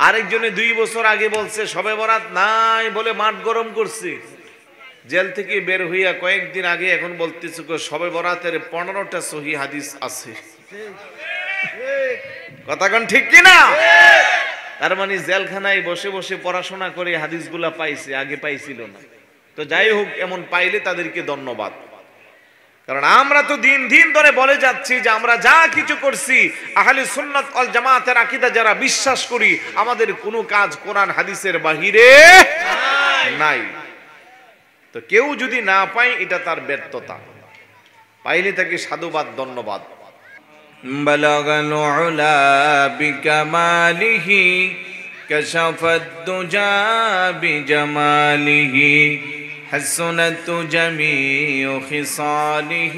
আরেকজনে 2 বছর আগে বলছে শবে বরাত নাই বলে মাঠ গরম করছে, জেল থেকে বের হইয়া কয়েকদিন আগে এখন বলতেছে শবে বরাতের 15টা সহিহ হাদিস আছে। কথা কোন ঠিক কিনা? তার মানে জেলখানায় বসে বসে পড়াশোনা করে হাদিসগুলা পাইছে, আগে পাইছিল না। তো যাই হোক, এমন পাইলে তাদেরকে ধন্যবাদ। কারণ আমরা তো দিন দিন ধরে বলে যাচ্ছি যে আমরা যা কিছু করছি আহলে সুন্নাত ওয়াল জামাতের আকীদা যারা বিশ্বাস করি, আমাদের কোনো কাজ কোরআন হাদিসের বাহিরে নাই। তো কেউ যদি না পায় এটা তার ব্যর্থতা, পাইলে তাকে সাধুবাদ, ধন্যবাদ। বালাগাল উলা বিকামালিহি কাশাফাত দুজা বিজামালিহি حسنت جميع خصاله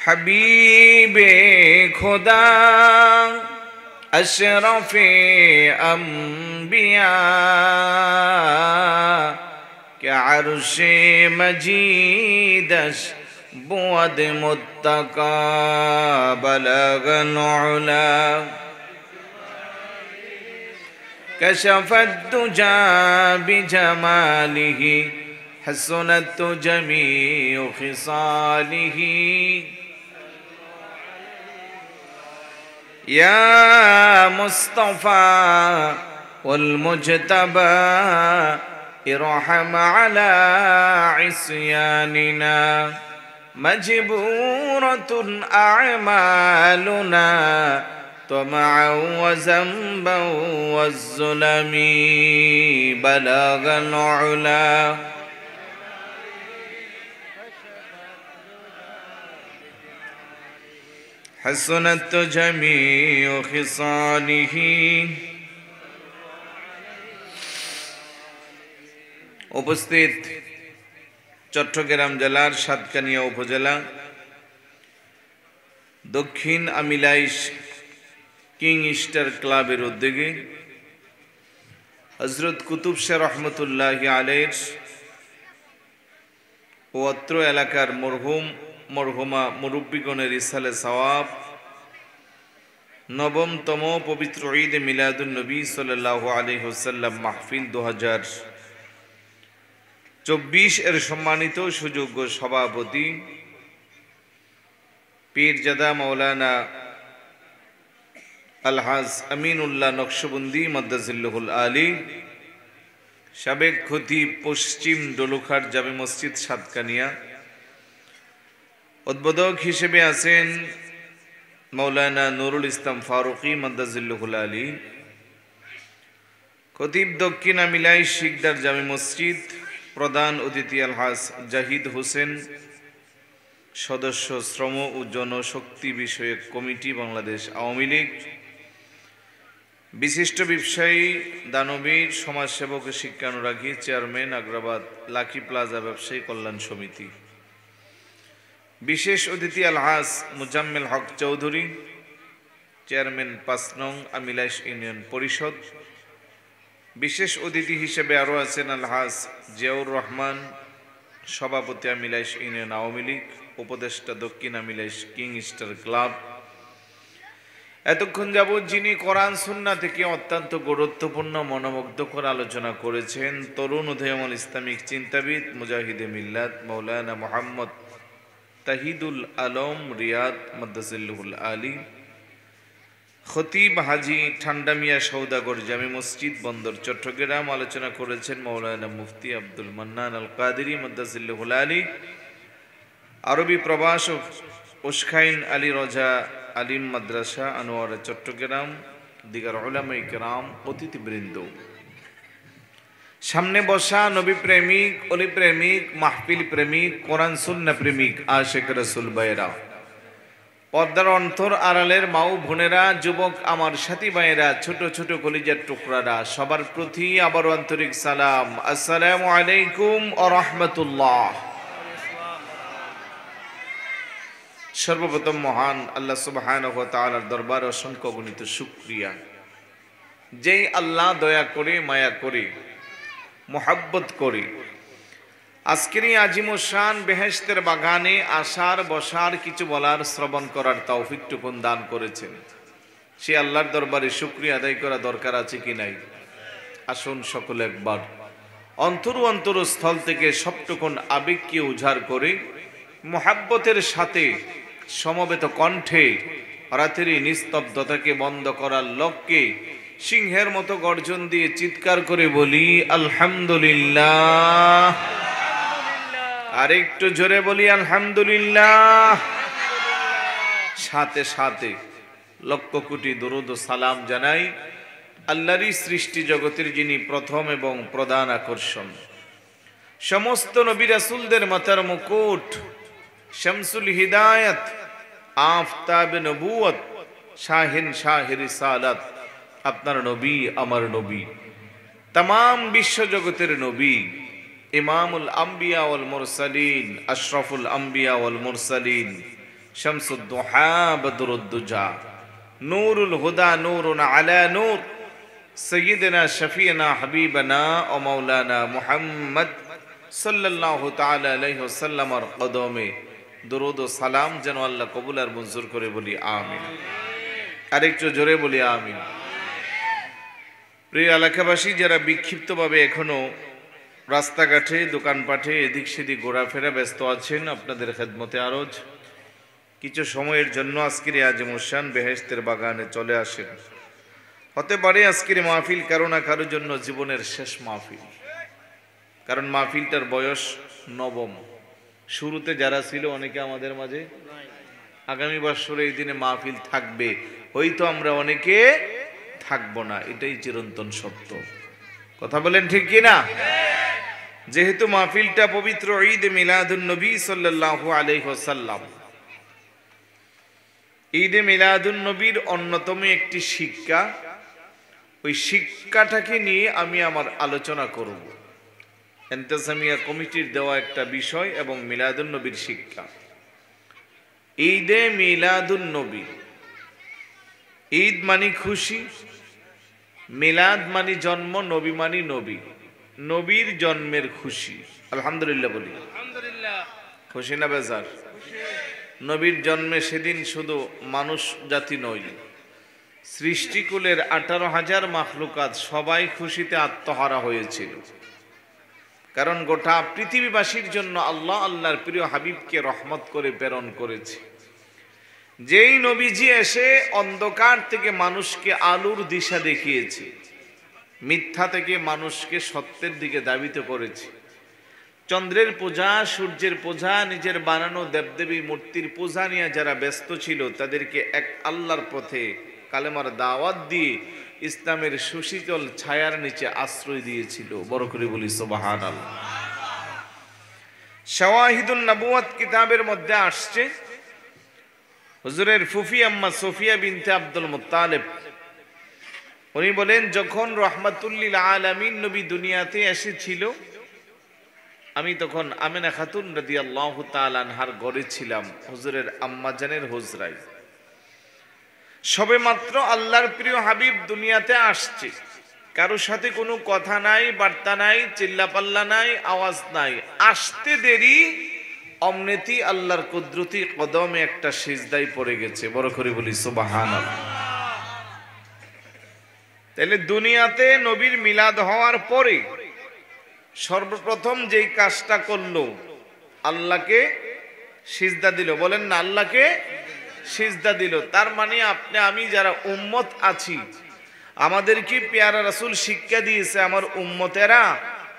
حبیب خدا اشرف انبیاء کہ عرش مجیدش بود متقا بلغ العلا كشف الدجى بجماله حسنت جميع خصاله يا مصطفى والمجتبى ارحم على عصياننا مجبورة أعمالنا طمعا وذنبا والظلم بلغ العلا حسنت جميع خصاله উপস্থিত চট্টগ্রাম জেলার সাতকানিয়া উপজেলা দক্ষিণ আমিলাইশ কিং স্টার ক্লাবের উদ্যোগে হযরত কুতুব শাহ রহমতুল্লাহি আলাইহির ও অত্র এলাকার মরহুম মরহুমা মুরব্বিগণের ইসালে সওয়াব নবমতম পবিত্র ঈদ মিলাদুন নবী সাল্লাল্লাহু আলাইহি ওয়াসাল্লাম মাহফিল 2024 এর সম্মানিত সুযোগ্য সভাপতি পীরজাদা মাওলানা আলহাজ আমিনুল্লাহ নকশবন্দি মাদ্দাজিল্লাহুল আলী, সাবেক খতিব পশ্চিম ডলুখার জামে মসজিদ সাতকানিয়া, উদ্বোধক হিসেবে আছেন মাওলানা নুরুল ইসলাম ফারুকি মাদ্দাজিল্লাহুল আলী, খতিব দক্ষিণ আমিলাই শিকদার জামে মসজিদ, প্রধান অতিথি আলহাজ জাহিদ হোসেন, সদস্য শ্রম ও জনশক্তি বিষয়ক কমিটি বাংলাদেশ আওয়ামী লীগ, বিশিষ্ট ব্যবসায়ী দানবীর সমাজসেবক ও শিক্ষানুরাগী, চেয়ারম্যান আগ্রাবাদ লাকি প্লাজা ব্যবসায়ী কল্যাণ সমিতি, বিশেষ অতিথি আলহাজ মুজাম্মেল হক চৌধুরী, চেয়ারম্যান 5 নং আমিলাইশ ইউনিয়ন পরিষদ, বিশেষ অতিথি হিসেবে আরও আছেন আলহাজ জিয়াউর রহমান, সভাপতি আমিলাইশ ইউনিয়ন আওয়ামী লীগ, উপদেষ্টা দক্ষিণ আমিলাইশ কিং স্টার ক্লাব। এতক্ষণ যাবৎ যিনি কোরআন সুন্নাহ থেকে অত্যন্ত গুরুত্বপূর্ণ মনোমুগ্ধকর আলোচনা করেছেন, তরুণ উদীয়মান ইসলামিক চিন্তাবিদ মুজাহিদে মিল্লাত মাওলানা মুহাম্মদ তাহিদুল আলম রিয়াদ মাদ্দাজিল্লাহুল আলী, খতিব হাজি ঠান্ডা মিয়া সৌদাগর জামে মসজিদ বন্দর চট্টগ্রাম। আলোচনা করেছেন মাওলানা মুফতি আব্দুল মান্নান আল কাদেরী মাদ্দাজিল্লাহুল আলী, আরবি প্রভাষক উশখাইন আলী রজা আলিম মাদ্রাসা আনোয়ারা চট্টগ্রাম, দিগার উলামায়ে কেরাম, অতিথিবৃন্দ, সামনে বসা নবী প্রেমিক, অলি প্রেমিক, মাহফিল প্রেমিক, কোরআন সুন্নাহ প্রেমিক, আশিক রাসূল ভাইয়েরা, পর্দার অন্তর আড়ালের মাও বোনেরা, যুবক আমার সাথী ভাইয়েরা, ছোট ছোট কলিজার টুকরারা, সবার প্রতি আবার আন্তরিক সালাম, আসসালামু আলাইকুম ওয়া রাহমাতুল্লাহ। সর্বপ্রথম মহান আল্লাহ সুবহানাহু ওয়া তাআলার দরবারে অসংখ্য গণিত শুকরিয়া, যেই আল্লাহ দয়া করে, মায়া করে, মোহাব্বত করে আজকের এই আজিমুশান বেহেশতের বাগানে আসার বসার কিছু বলার শ্রবণ করার তৌফিকটুকুন দান করেছেন। সে আল্লাহর দরবারে শুকরিয়া আদায় করা দরকার আছে কি নাই? আসুন সকলে একবার অন্তরস্থল থেকে সবটুকুন আবেগকে উজাড় করে মুহাব্বতের সাথে সমবেত কণ্ঠে রাতের নিস্তব্ধতাকে বন্ধ করার লক্ষ্যে সিংহের মতো গর্জন দিয়ে চিৎকার করে বলি আলহামদুলিল্লাহ। আরেকটু জোরে বলি আলহামদুলিল্লাহ। সাথে সাথে লক্ষ কোটি দরুদ ও সালাম জানাই আল্লাহরই সৃষ্টি জগতের যিনি প্রথম এবং প্রধান আকর্ষণ, সমস্ত নবী রাসূলদের মাথার মুকুট, শামসুল হিদায়াত, আফতাবে নবুয়ত, শাহিন শাহে রিসালাত, আপনার নবী আমার নবী, तमाम বিশ্ব জগতের নবী, ইমামুল আম্বিয়া ওয়াল মুরসালিন, আশরাফুল আম্বিয়া ওয়াল মুরসালিন, শামসুদ দুহা বদরুদ দুজা, নূরুল হুদা নূরুন আলা নূর, সৈয়দনা শফিনা হাবিবনা ও মৌলানা মুহাম্মদ সাল্লাল্লাহু তাআলা আলাইহি ওয়াসাল্লামের কদমে দরুদ ও সালাম যেন আল্লাহ কবুল আর মঞ্জুর করে বলি আমিন। আরেকটু জোরে বলি আমিন। প্রিয় এলাকাবাসী, যারা বিক্ষিপ্তভাবে এখনো রাস্তাঘাটে দোকানপাটে এদিক সেদিক ঘোরাফেরা ব্যস্ত আছেন, আপনাদের খেদমতে আরজ কিছু সময়ের জন্য আজকের আজিমুশান বেহেশতের বাগানে চলে আসেন। হতে পারে আজকের মাহফিল কারো না কারোর জন্য জীবনের শেষ মাহফিল, কারণ মাহফিলটার বয়স নবম। শুরুতে যারা ছিল অনেকে আমাদের মাঝে, আগামী বছরে এই দিনে মাহফিল থাকবে, হয়তো আমরা অনেকে থাকবো না, এটাই চিরন্তন সত্য। কথা বলেন ঠিক কি না? যেহেতু মাহফিলটা পবিত্র ঈদ মিলাদুন নবী সাল্লাল্লাহু আলাইহি ওয়াসাল্লাম, ঈদে মিলাদুন নবীর অন্যতম একটি শিক্ষা, ওই শিক্ষাটাকে নিয়ে আমি আমার আলোচনা করব। ইন্তেজামিয়া কমিটির দেওয়া একটা বিষয় এবং মিলাদুন নবীর শিক্ষা। ঈদে মিলাদুন নবী, ঈদ মানে খুশি, মিলাদ মানে জন্ম, নবী মানে নবী, নবীর জন্মের খুশি। আলহামদুলিল্লাহ বলি আলহামদুলিল্লাহ। খুশি না বেজার? নবীর জন্মে সেদিন শুধু মানুষ জাতি নয়, সৃষ্টিকুলের 18,000 মাখলুকাত সবাই খুশিতে আত্মহারা হয়েছিল। কারণ গোটা পৃথিবীবাসীর জন্য আল্লাহ আল্লাহর প্রিয় হাবিবকে রহমত করে প্রেরণ করেছে। যেই নবীজি এসে অন্ধকার থেকে মানুষকে আলোর দিশা দেখিয়েছে, মিথ্যা থেকে মানুষকে সত্যের দিকে ধাবিত করেছে। চন্দ্রের পূজা, সূর্যের পূজা, নিজের বানানো দেবদেবী মূর্তির পূজা নিয়ে যারা ব্যস্ত ছিল, তাদেরকে এক আল্লাহর পথে কালেমার দাওয়াত দিয়ে ইসলামের সুশীতল ছায়ার নিচে আশ্রয় দিয়েছিল। বড় করে বলি সুবহানাল্লাহ। শাওয়াহিদুন নবুওয়াত কিতাবের মধ্যে আসছে, হুজুরের ফুফি আম্মা সোফিয়া বিনতে আব্দুল মুত্তালিব উনি বলেন, যখন রহমাতুল্লিল আলামিন নবী দুনিয়াতে এসেছিল, আমি তখন আমেনা খাতুন রাদিয়াল্লাহু তাআলা আনহার ঘরে ছিলাম, হুজুরের আম্মাজানের হুজরায়। সবে মাত্র আল্লাহর প্রিয় হাবিব দুনিয়াতে আসছে, কারো সাথে কোনো কথা নাই, বার্তা নাই, চিল্লাপাল্লা নাই, আওয়াজ নাই। আসতে দেরি, অমনেতি আল্লাহর কুদরতি কদমে একটা সিজদায় পড়ে গেছে। বড় করে বলি সুবহানাল্লাহ। তাহলে দুনিয়াতে নবীর মিলাদ হওয়ার পরে সর্বপ্রথম যেই কাজটা করলো, আল্লাহকে সিজদা দিল। বলেন না, আল্লাহকে সিজদা দিল। তার মানে আপনি আমি যারা উম্মত আছি, আমাদেরকে পেয়ারা রাসূল শিক্ষা দিয়েছে, আমার উম্মতেরা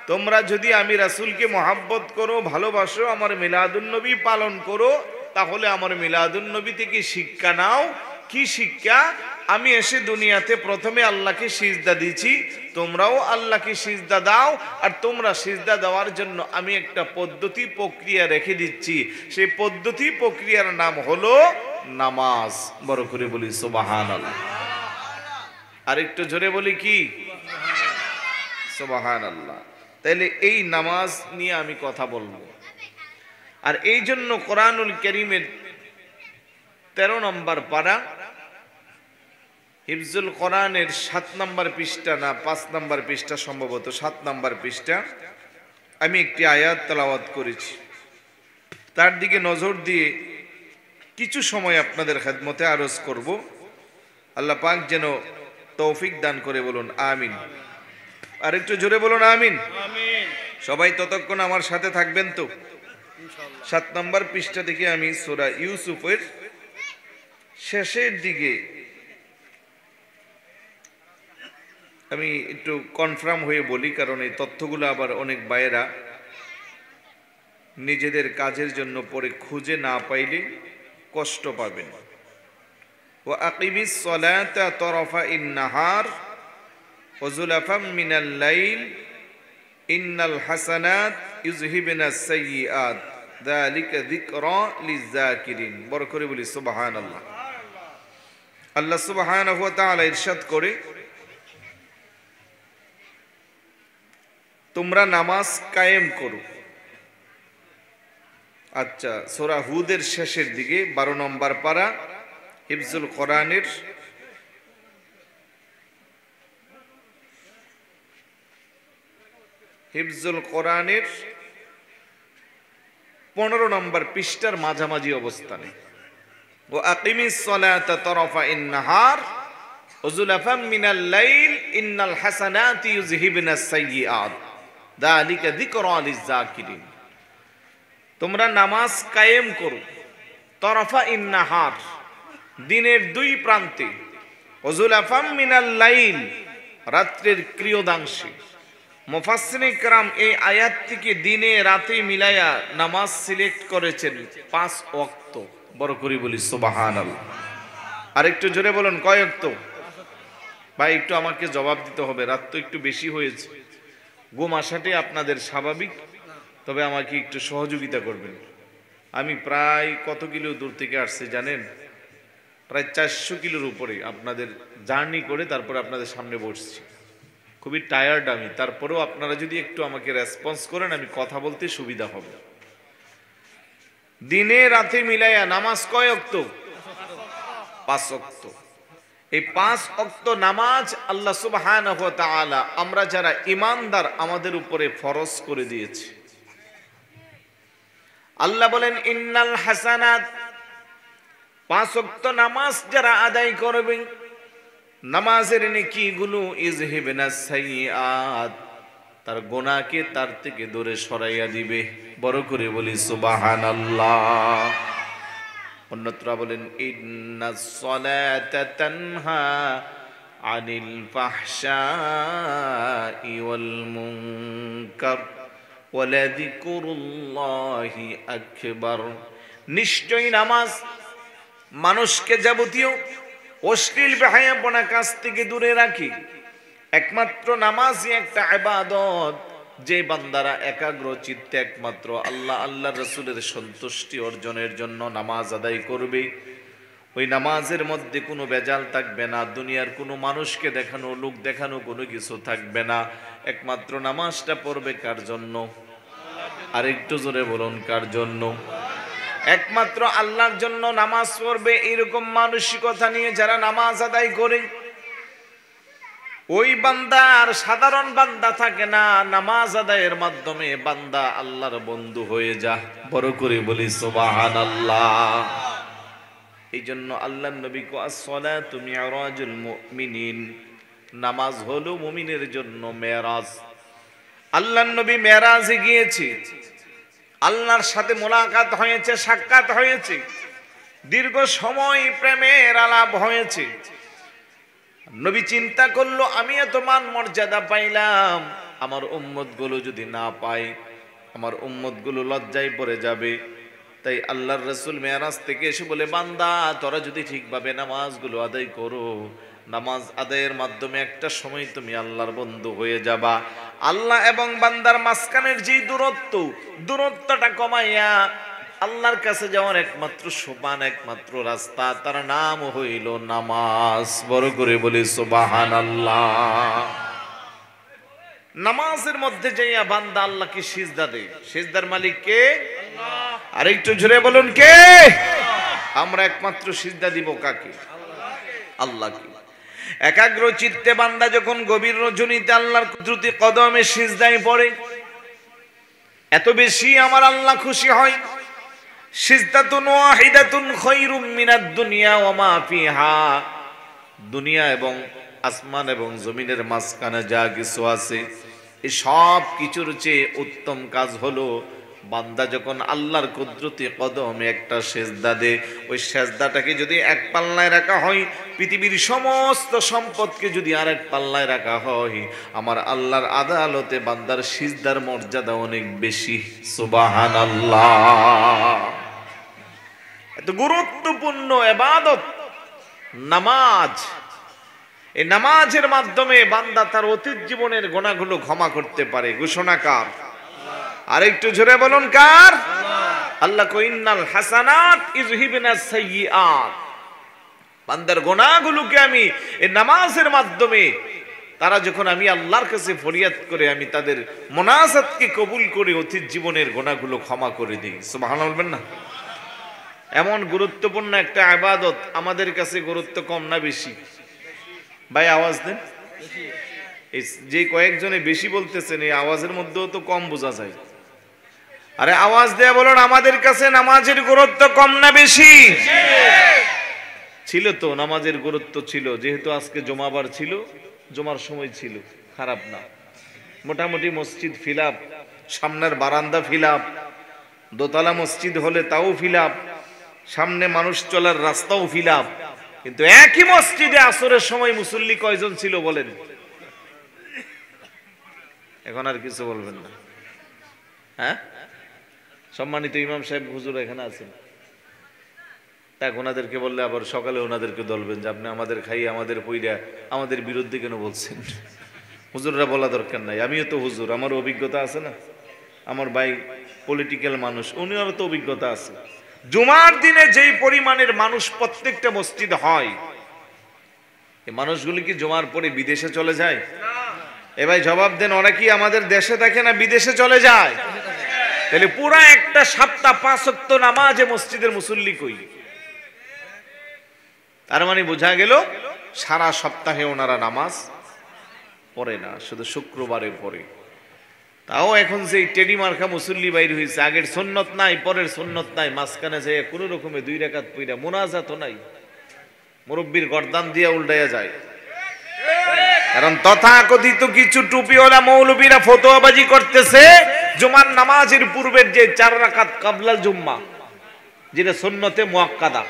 তোমরা যদি আমি রাসূলকে মহাব্বত করো, ভালোবাসো, আমার মিলাদুন নবী পালন করো, তাহলে আমার মিলাদুন নবী থেকে শিক্ষা নাও। কি শিক্ষা? আমি এসে দুনিয়াতে প্রথমে আল্লাহকে সিজদা দিয়েছি, তোমরাও আল্লাহকে সিজদা দাও। আর তোমরা সিজদা দেওয়ার জন্য আমি একটা পদ্ধতি প্রক্রিয়া রেখে দিচ্ছি, সেই পদ্ধতি প্রক্রিয়ার নাম হলো নামাজ। বড় করে বলি সুবহানাল্লাহ। আরেকটু জোরে বলি কি? সুবহানাল্লাহ। তাইলে এই নামাজ নিয়ে আমি কথা বলবো। আর এই জন্য কোরআনুল কারীমের 13 নম্বর পারা, হিফজুল কোরআনের 7 নম্বর পৃষ্ঠা, না 5 নম্বর পৃষ্ঠা, সম্ভবত 7 নম্বর পৃষ্ঠা, আমি একটি আয়াত তেলাওয়াত করেছি, তার দিকে নজর দিয়ে কিছু সময় আপনাদের খেদমতে আরজ করব। আল্লাহ পাক যেন তৌফিক দান করে, বলুন আমিন। আর একটু জোরে বলুন আমিন। সবাই ততক্ষণ আমার সাথে থাকবেন তো। 7 নম্বর পৃষ্ঠা থেকে আমি সূরা ইউসুফের শেষের দিকে আমি একটু কনফার্ম হয়ে বলি, কারণ এই তথ্যগুলো আবার অনেক ভাইয়েরা নিজেদের কাজের জন্য পরে খুঁজে না পাইলে কষ্ট পাবেন। ওয়া আকিমিস সালাতা তারাফাইন নাহার ওয়া যুলাফাম মিনাল লাইল ইন্নাল হাসানাত ইউযহিবনাস সাইয়্যাত যালিকা যিকরা লিয-যাকিরিন। বড় করে বলি সুবহানাল্লাহ। আল্লাহ সুবহানাহু ওয়া তাআলা ইরশাদ করে, তোমরা নামাজ কায়েম করো। আচ্ছা, সূরা হুদের শেষের দিকে 12 নম্বর পারা, হিফজুল কোরআনের 15 নম্বর পৃষ্ঠার মাঝামাঝি অবস্থানে। ওয়া আকিমিস সালাতা তারাফাইন নাহার ওয়া যুলাফাম মিনাল লাইল ইন্নাল হাসানাতি ইউযহিবনাস সাইয়্যাত যালিকা যিকরা লিয-যাকিরিন। তোমরা নামাজ কায়েম করো, তারাফাইন নাহার দিনের দুই প্রান্তে, ওয়া যুলাফাম মিনাল লাইল রাত্রের ক্রিয়োদাংশে। মুফাসসিরিনে কেরাম এই আয়াতটিকে দিনে রাতে মিলায়া নামাজ সিলেক্ট করেছেন 5 ওয়াক্ত। বড় করে বলি সুবহানাল্লাহ। আর একটু জোরে বলুন, কয় ওয়াক্ত? ভাই একটু আমাকে জবাব দিতে হবে, রাত তো একটু বেশি হয়েছে। ঘুম আসাটাই আপনাদের স্বাভাবিক, তবে আমাকে একটু সহযোগিতা করবেন। আমি প্রায় কত কিলো দূর থেকে আসছি জানেন? প্রায় 400 কিলোর উপরে আপনাদের জার্নি করে তারপরে আপনাদের সামনে বসছি। খুবই টায়ার্ড আমি, তারপরেও আপনারা যদি একটু আমাকে রেসপন্স করেন আমি কথা বলতে সুবিধা হবে। দিনে রাতে মিলাইয়া নামাজ কয় ওয়াক্ত? 5 ওয়াক্ত। এই 5 ওয়াক্ত নামাজ আল্লাহ সুবহানাহু ওয়া তাআলা আমরা যারা ঈমানদার আমাদের উপরে ফরজ করে দিয়েছে। আল্লাহ বলেন, ইন্নাল হাসানাত, 5 ওয়াক্ত নামাজ যারা আদায় করবে, নামাজের নেকিগুলো ইযহিবনাস সাইয়্যাত, তার গুনাহকে তার থেকে দূরে সরাইয়া দিবে। বড় করে বলি সুবহানাল্লাহ। অন্যত্র বলেন, ইন্নাস সালাতা তানহা আনিল ফাহশাই ওয়াল মুনকার ওয়ালা যিকরুল্লাহি আকবার। নিশ্চয়ই নামাজ মানুষকে যাবতীয় অশ্লীল বেহায়াপনা কাজ থেকে দূরে রাখি। একমাত্র নামাজই একটা ইবাদত, যে বান্দারা একাগ্র চিত্তে একমাত্র আল্লাহর রাসূলের সন্তুষ্টি অর্জনের জন্য নামাজ আদায় করবে, ওই নামাজের মধ্যে কোনো ভেজাল থাকবে না, দুনিয়ার কোনো মানুষকে দেখানো, লোক দেখানো কোনো কিছু থাকবে না। একমাত্র নামাজটা পড়বে কার জন্য? আর একটু জোরে বলুন, কার জন্য? একমাত্র আল্লাহর জন্য নামাজ পড়বে। এরকম মানসিকতা নিয়ে যারা নামাজ আদায় করে, ওই বান্দা আর সাধারণ বান্দা থাকে না, নামাজ আদায়ের মাধ্যমে বান্দা আল্লাহর বন্ধু হয়ে যায়। বড় করে বলি সুবহানাল্লাহ। এই জন্য আল্লাহর নবী কো, আস-সালাতু মিরাজুল মুমিনিন, নামাজ হলো মুমিনের জন্য মেরাজ। আল্লাহর নবী মেরাজে গিয়েছে, আল্লাহর সাথে মোলাকাত হয়েছে, সাক্ষাৎ হয়েছে, দীর্ঘ সময় প্রেমের আলাপ হয়েছে। নবী চিন্তা করলো, আমি এত মান মর্যাদা পাইলাম, আমার উম্মতগুলো যদি না পায়, আমার উম্মতগুলো লজ্জায় পড়ে যাবে। তাই আল্লাহর রাসূল মেরাজ থেকে এসে বলে, বান্দা তোরা যদি ঠিকভাবে নামাজগুলো আদায় করো, নামাজ আদায়ের মাধ্যমে একটা সময় তুমি আল্লাহর বন্ধু হয়ে যাবা। আল্লাহ এবং বান্দার মাঝখানের যে দূরত্বটা কমাইয়া আল্লাহর কাছে যাওয়ার একমাত্র সোপান, একমাত্র রাস্তা, তার নাম হইল নামাজ। বড় করে বলি সুবহানাল্লাহ। নামাজের মধ্যে যাইয়া বান্দা আল্লাহকে সিজদা দেয়। সিজদার মালিক কে? আল্লাহ। আর একটু জোরে বলুন, কে? আমরা একমাত্র সিজদা দিব কাকে? আল্লাহকে। একাগ্র চিত্তে বান্দা যখন গভীর রজনীতে আল্লাহর কুদরতি কদমে সিজদায় পড়ে, এত বেশি আমার আল্লাহ খুশি হয়। সিজদাতুন ওয়াহিদাতুন খায়রুম মিনাদ দুনিয়া ওয়া মা ফিহা, দুনিয়া এবং আসমান এবং জমিনের মাঝখানে যা কিছু আছে এই সব কিছুর চেয়ে উত্তম কাজ হলো বান্দা যখন আল্লাহর কুদরতি কদমে একটা সেজদা দেয়, ওই সেজদাটাকে যদি এক পাল্লায় রাখা হয়, পৃথিবীর সমস্ত সম্পদকে যদি আরেক পাল্লায় রাখা হয়, আমার আল্লাহর আদালতে বান্দার সিজদার মর্যাদা অনেক বেশি। সুবহানাল্লাহ। এত গুরুত্বপূর্ণ ইবাদত নামাজ। এই নামাজের মাধ্যমে বান্দা তার অতীত জীবনের গুনাহগুলো ক্ষমা করতে পারে। ঘোষণা কার? আরেকটু জোরে বলুন কার? আল্লাহ কয় ইন্নাল হাসানাত ইযহিবনাস সাইয়্যাত। বান্দার গুনাহগুলোকে আমি এই নামাজের মাধ্যমে, তারা যখন আমি আল্লাহর কাছে ফরিয়াদ করে আমি তাদের মুনাজাতকে কবুল করে অতীত জীবনের গুনাহগুলো ক্ষমা করে দিই। সুবহানাল্লাহ বলবেন না? এমন গুরুত্বপূর্ণ একটা ইবাদত আমাদের কাছে গুরুত্ব কম না বেশি? ভাই আওয়াজ দেন। এই যে কয়েকজনে বেশি বলতেছেন এই আওয়াজের মধ্যেও তো কম বোঝা যায়। আরে আওয়াজ দেয়া বলুন, আমাদের কাছে নামাজের গুরুত্ব কম না বেশি? ছিল তো, নামাজের গুরুত্ব ছিল। যেহেতু আজকে জুমাবার ছিল, জুমার সময় ছিল, খারাপ না। মোটামুটি মসজিদ ফিলাপ, সামনের বারান্দা ফিলাপ, দোতলা মসজিদ হলে তাও ফিলাপ, সামনে মানুষ চলার রাস্তাও ফিলাপ। কিন্তু একই মসজিদে আসরের সময় মুসল্লি কয়জন ছিল বলেন? এখন আর কিছু বলবেন না? হ্যাঁ, সম্মানিত ইমাম সাহেব হুজুর এখানে আছেন, তা ওনাদেরকে বললে আবার সকালে ওনাদেরকে বলবেন যে আপনি আমাদের খাইয়ে আমাদের পইরা আমাদের বিরুদ্ধে কেন বলছেন? হুজুররা বলা দরকার নাই, আমিও তো হুজুর, আমার অভিজ্ঞতা আছে না। আমার ভাই পলিটিক্যাল মানুষ, উনিও তো অভিজ্ঞতা আছে। জুমার দিনে যেই পরিমাণের মানুষ প্রত্যেকটা মসজিদ হয়, এই মানুষগুলি কি জুমার পরে বিদেশে চলে যায়? এ ভাই জবাব দেন, ওরা কি আমাদের দেশে থাকে না বিদেশে চলে যায়? তাহলে পুরা একটা সপ্তাহ 5 ওয়াক্ত নামাজে মসজিদের মুসল্লি কই? তার মানে বোঝা গেল সারা সপ্তাহে ওনারা নামাজ পড়ে না, শুধু শুক্রবারে পড়ে। তাও এখন যে টেডি মার্কা মুসল্লি বাইর হয়েছে, আগের সুন্নত নাই, পরের সুন্নত নাই, মাঝখানে যে কোনো রকমে 2 রাকাত পড়া, মুনাজাতও নাই, মুরব্বির গর্দান দিয়া উল্টাইয়া যায়। কারণ তথাকথিত কিছু টুপিওয়ালা মৌলবীরা ফতোয়াবাজি করতেছে জুমার নামাজের পূর্বের যে 4 রাকাত কাবলাল জুম্মা, যেটা সুন্নতে মুআক্কাদা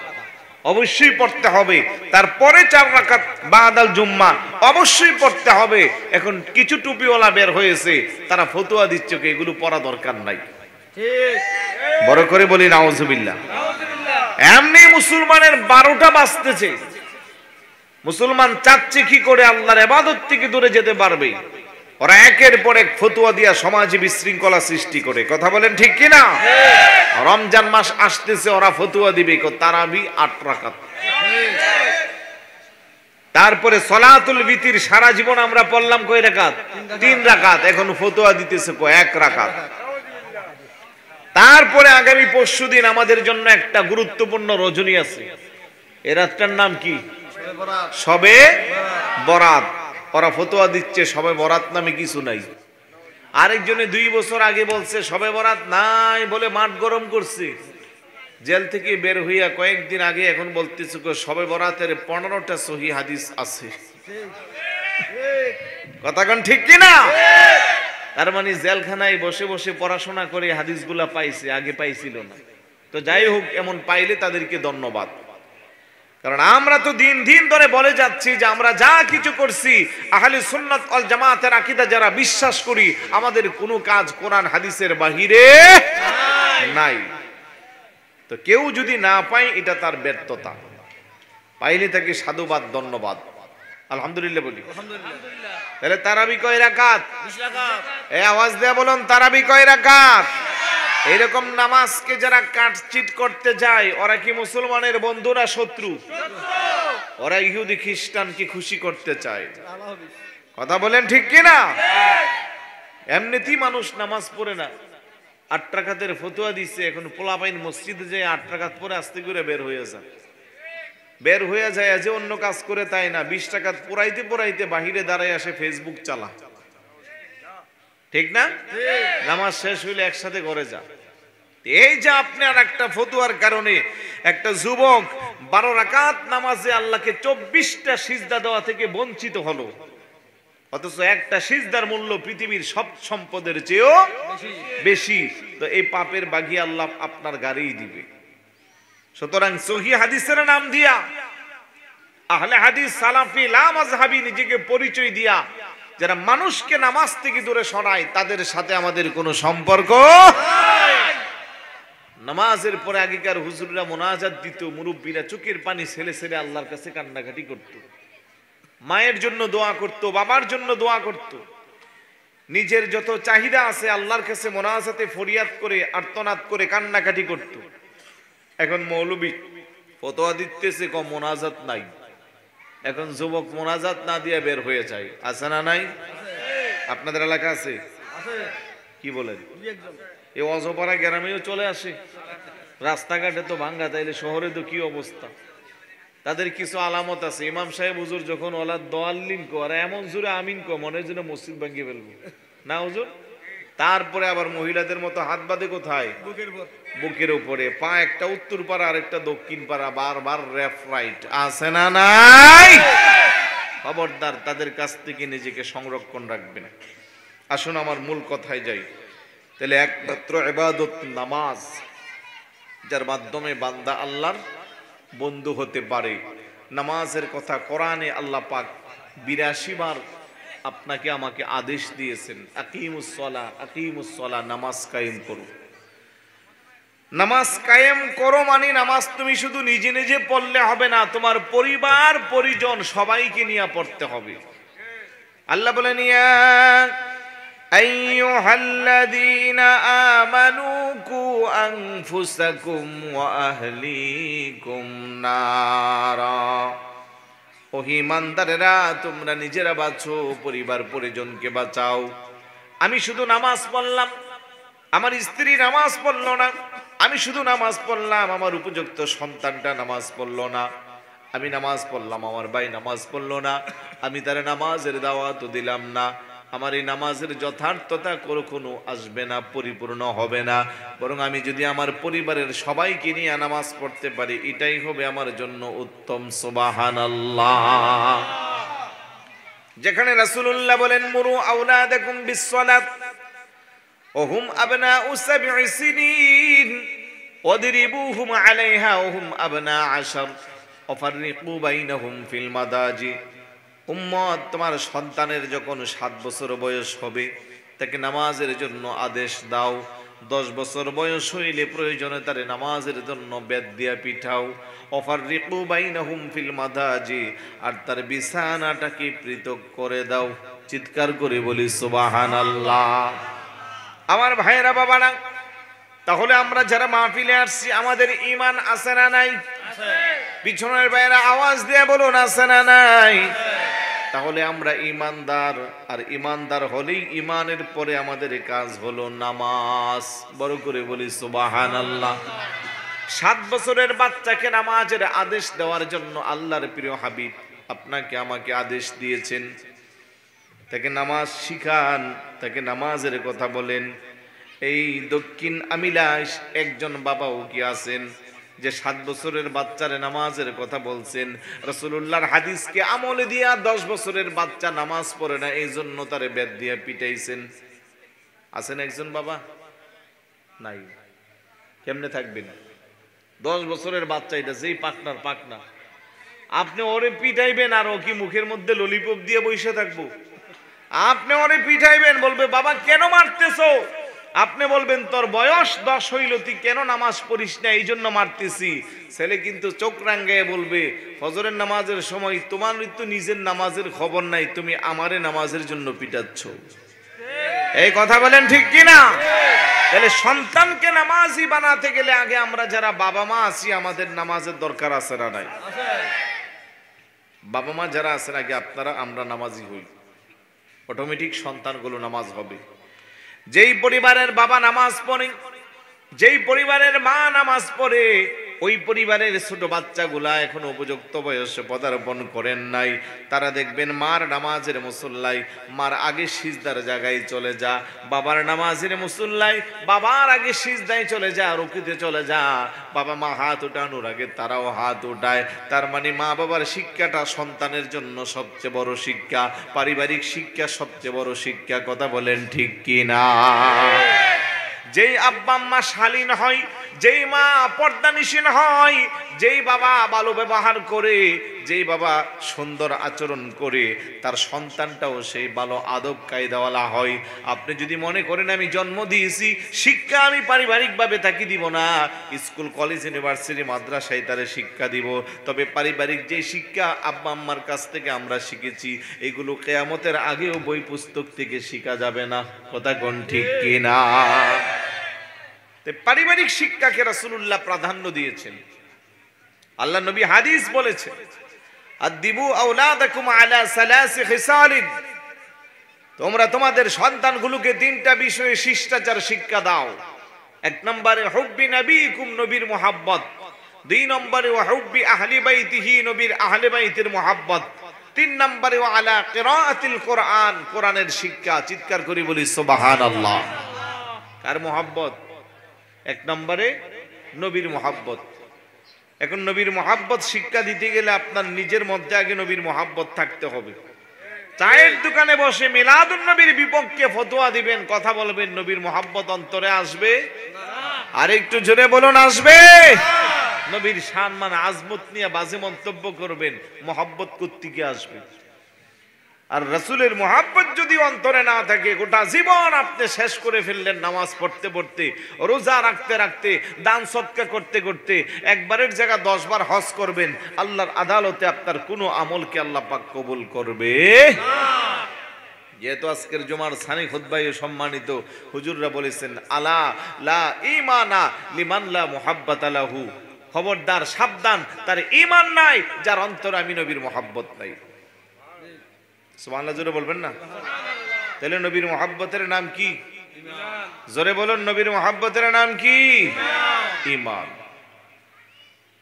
অবশ্যই পড়তে হবে, তারপরে 4 রাকাত বাদাল জুম্মা অবশ্যই পড়তে হবে। এখন কিছু টুপিওয়ালা বের হয়েছে, তারা ফতোয়া দিচ্ছে যে এগুলো পড়া দরকার নাই। ঠিক, বড় করে বলি নাউজুবিল্লাহ। এমনি মুসলমানের 12টা বাজতেছে, মুসলমান চাচ্ছে কি করে আল্লাহর ইবাদত থেকে দূরে যেতে পারবে। ওরা একের পর এক ফতোয়া দিয়া সমাজে বিশৃঙ্খলা সৃষ্টি করে। কথা বলেন ঠিক কি না? রমজান মাস আসতেছে, ওরা ফতোয়া দিবে তারাবি 8 রাকাত, তারপরে সলাতুল বিতির সারা জীবন আমরা পড়লাম কয় রাকাত? 3 রাকাত, এখন ফতোয়া দিতেছে 1 রাকাত। তারপরে আগামী পরশুদিন আমাদের জন্য একটা গুরুত্বপূর্ণ রজনী আছে, এই রাতটার নাম কি? শবে বরাত। ওরা ফতোয়া দিচ্ছে শবে বরাত নামে কিছু নাই। আরেকজনে 2 বছর আগে বলছে শবে বরাত নাই বলে মাঠ গরম করছে, জেল থেকে বের হইয়া কয়েকদিন আগে এখন বলতেছে শবে বরাতের 15টা সহিহ হাদিস আছে। কথা কোন ঠিক কি না? তার মানে জেলখানায় বসে বসে পড়াশোনা করে হাদিসগুলা পাইছে, আগে পাইছিল না। তো যাই হোক, এমন পাইলে তাদেরকে ধন্যবাদ। কারণ আমরা তো দিন দিন ধরে বলে যাচ্ছি যে আমরা যা কিছু করছি আহলে সুন্নাত ওয়াল জামাতের আকীদা যারা বিশ্বাস করি, আমাদের কোনো কাজ কোরআন হাদিসের বাহিরে নাই। তো কেউ যদি না পায় এটা তার ব্যর্থতা, পাইলে তাকে সাধুবাদ, ধন্যবাদ, আলহামদুলিল্লাহ বলি। তাহলে তারাবি কয় রাকাত? 20 রাকাত। এই আওয়াজ দেয়া বলুন, তারাবি কয় রাকাত? এরকম নামাজকে যারা কাটচিট করতে যায়, ওরা কি মুসলমানের বন্ধু না শত্রু? ওরা ইহুদি খ্রিস্টানকে খুশি করতে চায়। কথা বলেন ঠিক কি না? এমনিতেই মানুষ নামাজ পড়ে না, 8 রাকাতের ফতোয়া দিচ্ছে, এখন পোলাপাইন মসজিদে যায় 8 রাকাত পরে আস্তে করে বের হয়ে যায় যে অন্য কাজ করে তাই না, 20 রাকাত পড়াইতে পড়াইতে বাহিরে দাঁড়ায় আসে ফেসবুক চালা। ঠিক না? নামাজ শেষ হইলে একসাথে ঘরে যা। এই যে আপনার একটা ফতুয়ার কারণে একটা যুবক 12 রাকাত নামাজে আল্লাহকে 24টা সিজদা দেওয়া থেকে বঞ্চিত হলো, অথচ একটা সিজদার মূল্য পৃথিবীর সব সম্পদের চেয়েও বেশি। তো এই পাপের বাগি আল্লাহ আপনার গাড়িই দিবে। সুতরাং সহিহ হাদিসের নাম দিয়া, আহলে হাদিস, সালাফি, লা মাযহাবি নিজেকে পরিচয় দিয়া যারা মানুষকে নামাজ থেকে দূরে সরায়, তাদের সাথে আমাদের কোনো সম্পর্ক নাই। নামাজের পরে আগেকার হুজুররা মোনাজাত দিত, মুরব্বীরা চোখের পানি ছেলে ছেলে আল্লাহর কাছে কান্নাকাটি করত, মায়ের জন্য দোয়া করত, বাবার জন্য দোয়া করত, নিজের যত চাহিদা আছে আল্লাহর কাছে মোনাজাতে ফরিয়াদ করে, আর্তনাদ করে কান্নাকাটি করত। এখন মৌলবী ফতোয়া দিতেছে কম মোনাজাত নাই। এখন যুবক মোনাজাত না দিয়ে বের হয়ে যায়, আছে না নাই? আপনাদের এলাকা আছে? কি বলেন? এই অজপাড়া গ্রামেও চলে আসে, রাস্তাঘাটে তো ভাঙ্গা, তাইলে শহরে তো কি অবস্থা? তাদের কিছু আলামত আছে। ইমাম সাহেব হুজুর যখন ওলা দোয়াল্লিন কো আর এমন জোরে আমিন কো মনে হয় যেন মসজিদ ভাঙ্গিয়ে ফেলবো না হুজুর। তারপরে আবার মহিলাদের মতো হাত বাঁধে কোথায়? বুকের উপরে, পা একটা উত্তর পাড়া আর একটা দক্ষিণ পাড়া, বারবার লেফট রাইট, আছে না নাই? খবরদার, তাদের কাছ থেকে নিজেকে সংরক্ষণ রাখবেন। আসুন আমার মূল কথায় যাই। তাহলে একমাত্র ইবাদত নামাজ, যার মাধ্যমে বান্দা আল্লাহর বন্ধু হতে পারে। নামাজের কথা কোরআনে আল্লাহ পাক 82 বার আপনাকে আমাকে আদেশ দিয়েছেন, আকিমুস সালাহ, আকিমুস সালাহ, নামাজ কায়েম করো। নামাজ কায়েম করো মানে নামাজ তুমি শুধু নিজে নিজে পড়লে হবে না, তোমার পরিবার পরিজন সবাইকে নিয়ে পড়তে হবে। আল্লাহ বলেন, ইয়া আইয়ুহাল্লাযীনা আমানু কু আনফুসাকুম ওয়া আহলিকুম নারা। ও ঈমানদারেরা, তোমরা নিজেরা বাঁচো, পরিবার পরিজনকে বাঁচাও। আমি শুধু নামাজ পড়লাম, আমার স্ত্রী নামাজ পড়ল না, আমি শুধু নামাজ পড়লাম, আমার উপযুক্ত সন্তানটা নামাজ পড়ল না, আমি নামাজ পড়লাম, আমার ভাই নামাজ পড়ল না, আমি তার নামাজের দাওয়াতও দিলাম না, আমার এই নামাজের যথার্থতা কখনো আসবে না, পরিপূর্ণ হবে না। বরং আমি যদি আমার পরিবারের সবাইকে নিয়ে নামাজ পড়তে পারি, এটাই হবে আমার জন্য উত্তম। সুবহানাল্লাহ। যেখানে রাসূলুল্লাহ বলেন, মুরু আওলাদাকুম বিসসালাত ওয়া হুম আবনাউ 7 সিনিন ওয়াদরিবুহুম আলাইহা ওয়া হুম আবনা 10 ওয়াফাররিকু বাইনাহুম ফিল মাদাজি। উম্মত, তোমার সন্তানের যখন 7 বছর বয়স হবে, তাকে নামাজের জন্য আদেশ দাও। 10 বছর বয়স হইলে প্রয়োজনে তার নামাজের জন্য বেদ দিয়া পিঠাও। ওয়াফাররিকু বাইনাহুম ফিল মাদাজি, আর তার বিছানাটাকে পৃথক করে দাও। চিৎকার করে বলি সুবহানাল্লাহ। আমার ভাইয়েরা, বাবারা, তাহলে আমরা যারা মাহফিলে আসছি, আমাদের ঈমান আছে না নাই? পিছনের ভাইয়েরা আওয়াজ দিয়ে বলুন, আছে না নাই? তাহলে আমরা ঈমানদার, আর ঈমানদার হলেই ঈমানের পরে আমাদের কাজ হলো নামাজ। বড় করে বলি সুবহানাল্লাহ। 7 বছরের বাচ্চাকে নামাজের আদেশ দেওয়ার জন্য আল্লাহর প্রিয় হাবিব আপনাকে আমাকে আদেশ দিয়েছেন। তাকে নামাজ শিখান, তাকে নামাজের কথা বলেন। এই দক্ষিণ আমিলাস একজন বাবাও কি আছেন যে 7 বছরের বাচ্চারে নামাজের কথা বলছেন? রাসূলুল্লাহর হাদিসকে আমলে দিয়া 10 বছরের বাচ্চা নামাজ পড়ে না, এই জন্য তারে বেদ দিয়ে পিটাইছেন। আছেন একজন বাবা? নাই। কেমনে থাকবেন? 10 বছরের বাচ্চা, এটা যেই পাকনার পাকনা, আপনি ওরে পিটাইবেন আর ও কি মুখের মধ্যে ললিপপ দিয়ে বসে থাকবো? আপনি ওরে পিটাইবেন, বলবে বাবা কেন মারতেছো? আপনি বলবেন তোর বয়স 10 হইল, তুই কেন নামাজ পড়িস না, এই জন্য মারতেছি। ছেলে কিন্তু চোখ রাঙ্গায় বলবে, ফজরের নামাজের সময় তোমার তো নিজের নামাজের খবর নাই, তুমি আমারে নামাজের জন্য পিটাচ্ছ। এই কথা বলেন ঠিক কিনা? তাহলে সন্তানকে নামাজি বানাতে গেলে আগে আমরা যারা বাবা মা আছি, আমাদের নামাজের দরকার আছে না নাই? বাবা মা যারা আছেন, আগে আপনারা আমরা নামাজি হই, অটোমেটিক সন্তানগুলো নামাজ হবে। যেই পরিবারের বাবা নামাজ পড়ে, যেই পরিবারের মা নামাজ পড়ে, ওই পরিবারের ছোট বাচ্চাগুলা এখন উপযুক্ত বয়সে পদার্পণ করেন নাই, তারা দেখবেন মার নামাজের মুসল্লায় মার আগে সিজদার জায়গায় চলে যা, বাবার নামাজের মুসল্লায় বাবার আগে সিজদায় চলে যা, রুকুতে চলে যা। বাবা মা হাত উঠানোর আগে তারাও হাত উঠায়। তার মানে মা বাবার শিক্ষাটা সন্তানের জন্য সবচেয়ে বড় শিক্ষা, পারিবারিক শিক্ষা সবচেয়ে বড় শিক্ষা। কথা বলেন ঠিক কি না? যেই আব্বা আম্মা শালীন হয়, যেই মা পর্দানিশীন হয়, যেই বাবা ভালো ব্যবহার করে, যেই বাবা সুন্দর আচরণ করে, তার সন্তানটাও সেই ভালো আদব কায়দাওয়ালা হয়। আপনি যদি মনে করেন আমি জন্ম দিয়েছি, শিক্ষা আমি পারিবারিকভাবে তাকে দিব না, স্কুল কলেজ ইউনিভার্সিটি মাদ্রাসায় তারে শিক্ষা দিব, তবে পারিবারিক যে শিক্ষা আব্বা আম্মার কাছ থেকে আমরা শিখেছি, এগুলো কিয়ামতের আগেও বই পুস্তক থেকে শেখা যাবে না। কথা কোন ঠিক কি না? পারিবারিক শিক্ষাকে রাসূলুল্লাহ প্রাধান্য দিয়েছেন। আল্লাহ নবী হাদিস বলেছেন, আদিবু আওলাদাকুম আলা সালাসি খিসালিন, তোমরা তোমাদের সন্তানগুলোকে তিনটা বিষয়ে শিষ্টাচার শিক্ষা দাও। এক নম্বরে হুব্বি নবীকুম, নবীর মুহাব্বত। দুই নম্বরে ওয়া হুব্বি আহলি বাইতিহি, নবীর আহলে বাইতের মুহাব্বত। তিন নম্বরে ওয়া আলা কিরাআতিল কোরআন, কোরআনের শিক্ষা। চিৎকার করে বলি সুবহানাল্লাহ। কার মুহাব্বত? এক নম্বরে নবীর মুহাব্বত। এখন নবীর মুহাব্বত শিক্ষা দিতে গেলে আপনার নিজের মধ্যে আগে নবীর মুহাব্বত থাকতে হবে। চায়ের দোকানে বসে মিলাদুন নবীর বিপক্ষে ফতোয়া দিবেন, কথা বলবেন, নবীর মুহাব্বত অন্তরে আসবে? আর একটু জোরে বলুন, আসবে? নবীর সম্মান আজমত নিয়ে বাজে মন্তব্য করবেন, মুহাব্বত কোত্থেকে আসবে? আর রাসূলের মুহাব্বত যদি অন্তরে না থাকে, গোটা জীবন আপনি শেষ করে ফেললেন নামাজ পড়তে পড়তে, রোজা রাখতে রাখতে, দান সদকা করতে করতে, একবারের জায়গা 10 বার হজ করবেন, আল্লাহর আদালতে আপনার কোনো আমলকে আল্লাহ পাক কবুল করবে না। যেহেতু আজকের জুমার সানি খুতবায় সম্মানিত হুজুররা বলেছেন, আলা লা ঈমানা লিমান লা মুহাব্বাতা লাহু, খবরদার সাবধান, তার ঈমান নাই যার অন্তরে আমি নবীর মুহাব্বত নাই। সুবহানাল্লাহ জোরে বলবেন না? তাহলে নবীর মুহাব্বতের নাম কি? জোরে বলুন, নবীর মুহাব্বতের নাম কি? ঈমান।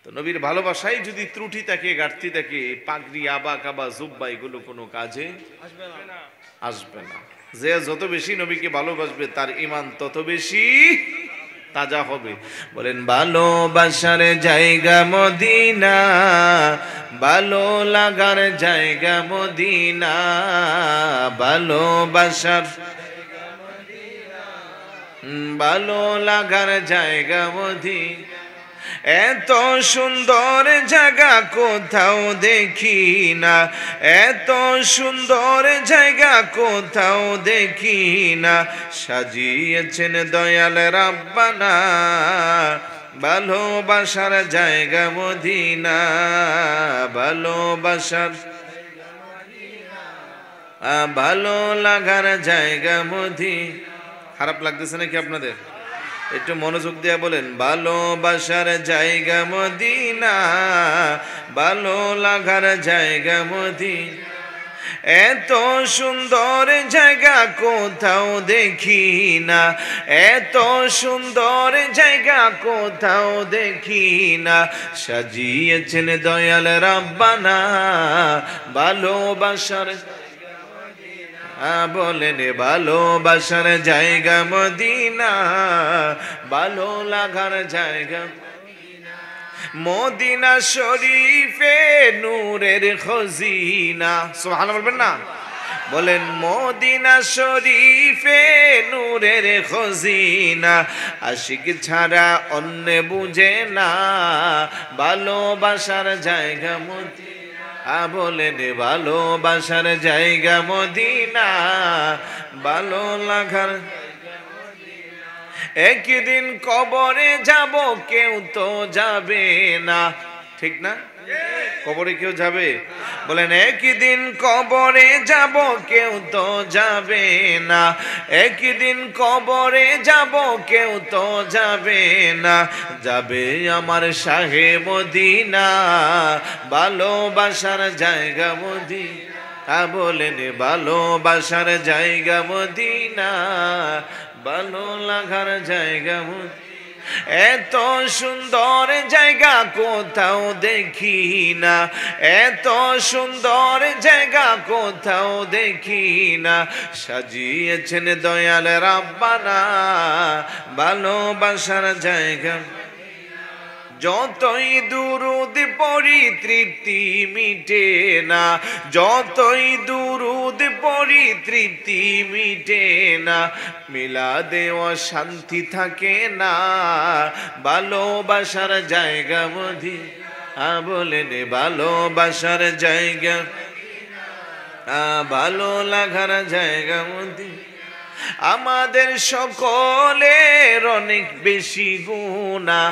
তো নবীর ভালোবাসায় যদি ত্রুটি থাকে, ঘাটতি থাকে, পাগড়ি, আবা কাবা, জুব্বা এগুলো কোনো কাজে আসবে না। যে যত বেশি নবীকে ভালোবাসবে তার ঈমান তত বেশি তাজা হবে। বলেন, ভালোবাসার জায়গা মদিনা, ভালো লাগার জায়গা মদিনা, ভালোবাসার ভালো লাগার জায়গা মদিনা। এত সুন্দর জায়গা কোথাও দেখি না, এত সুন্দর জায়গা কোথাও দেখি না, সাজিয়েছেন দয়াল রাব্বানা, ভালোবাসার জায়গা মদিনা, ভালোবাসার ভালো লাগার জায়গা মদিনা। খারাপ লাগতেছে নাকি আপনাদের? একটু মনোযোগ দিয়ে বলেন, ভালোবাসার জায়গা মদিনা, ভালো লাগার জায়গা মদিনা। এত সুন্দর জায়গা কোথাও দেখি না, এত সুন্দর জায়গা কোথাও দেখি না, সাজিয়েছেন দয়াল রাব্বানা, ভালোবাসার বলেন, ভালোবাসার জায়গা মদিনা, ভালো লাগার জায়গা মদিনা শরীফে নূরের খজিনা। সুবহানাল্লাহ বলবেন না? বলেন, মদিনা শরীফে নূরের খজিনা, আশিক ছাড়া অন্য বুঝে না, ভালোবাসার জায়গা মদিনা। বলেন, ভালোবাসার জায়গা মদিনা, ভালো লাগার। একদিন কবরে যাব, কেউ তো যাবে না, ঠিক না? কবরে কেউ যাবে? বলেন, একদিন কবরে যাব, কেউ তো যাবে না, একদিন কবরে যাব, কেউ তো যাবে না, যাবে আমার শাহে মদিনা, ভালোবাসার জায়গা মদিনা। বলেন, ভালোবাসার জায়গা মদিনা, ভালো লাগার জায়গা মদিনা। এত সুন্দর জায়গা কোথাও দেখি না, এত সুন্দর জায়গা কোথাও দেখি না, সাজিয়েছেন দয়াল রাব্বানা ভালোবাসার জায়গা। যতই দুরুদ পড়ি তৃপ্তি মিটে না, যতই দুরুদ পড়ি তৃপ্তি মিটে না, মিলাদে অশান্তি থাকে না, ভালোবাসার জায়গা মদিনা বলেন, ভালোবাসার জায়গা, ভালো লাগার জায়গা মদিনা। আমাদের সকলের অনেক বেশি গুনাহ,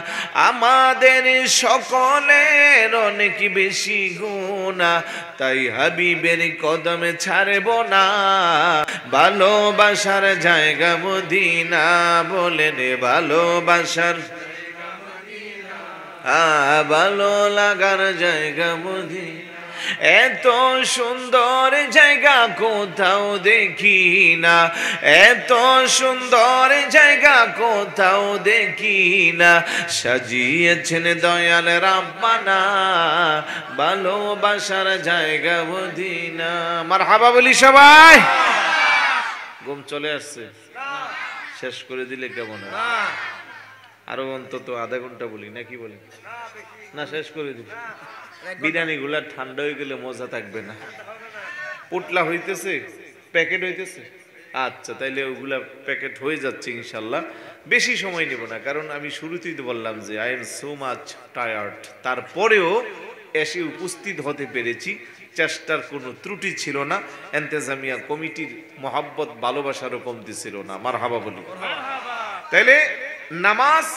আমাদের সকলের অনেক বেশি গুনাহ, তাই হাবিবের কদমে ছাড়ব না, ভালোবাসার জায়গা মদিনা বলেন, ভালোবাসার ভালো লাগার জায়গা মদিনা। এত সুন্দর জায়গা কোথাও দেখি না, এত সুন্দর জায়গা কোথাও দেখি না, সাজিয়েছেন দয়াল রাব্বানা ভালোবাসার জায়গা মদিনা। মারহাবা বলি সবাই। ঘুম চলে আসছে? শেষ করে দিলে কেমন হয়? আরো অন্তত আধা ঘন্টা বলি নাকি বলি না? শেষ করে দিই। বিরিয়ানি গুলা ঠান্ডা হয়ে গেলে মজা থাকবে না। পুটলা হইতেছে, প্যাকেট হইতেছে, আচ্ছা তাইলে ওগুলা প্যাকেট হয়ে যাচ্ছে ইনশাল্লাহ। বেশি সময় নেব না, কারণ আমি শুরুতেই তো বললাম যে I am so much tired. তারপরেও এসে উপস্থিত হতে পেরেছি, চেষ্টার কোনো ত্রুটি ছিল না। এন্তেজামিয়া কমিটির মহাব্বত ভালোবাসারও কমতি ছিল না। মারহাবা বলি। তাইলে নামাজ,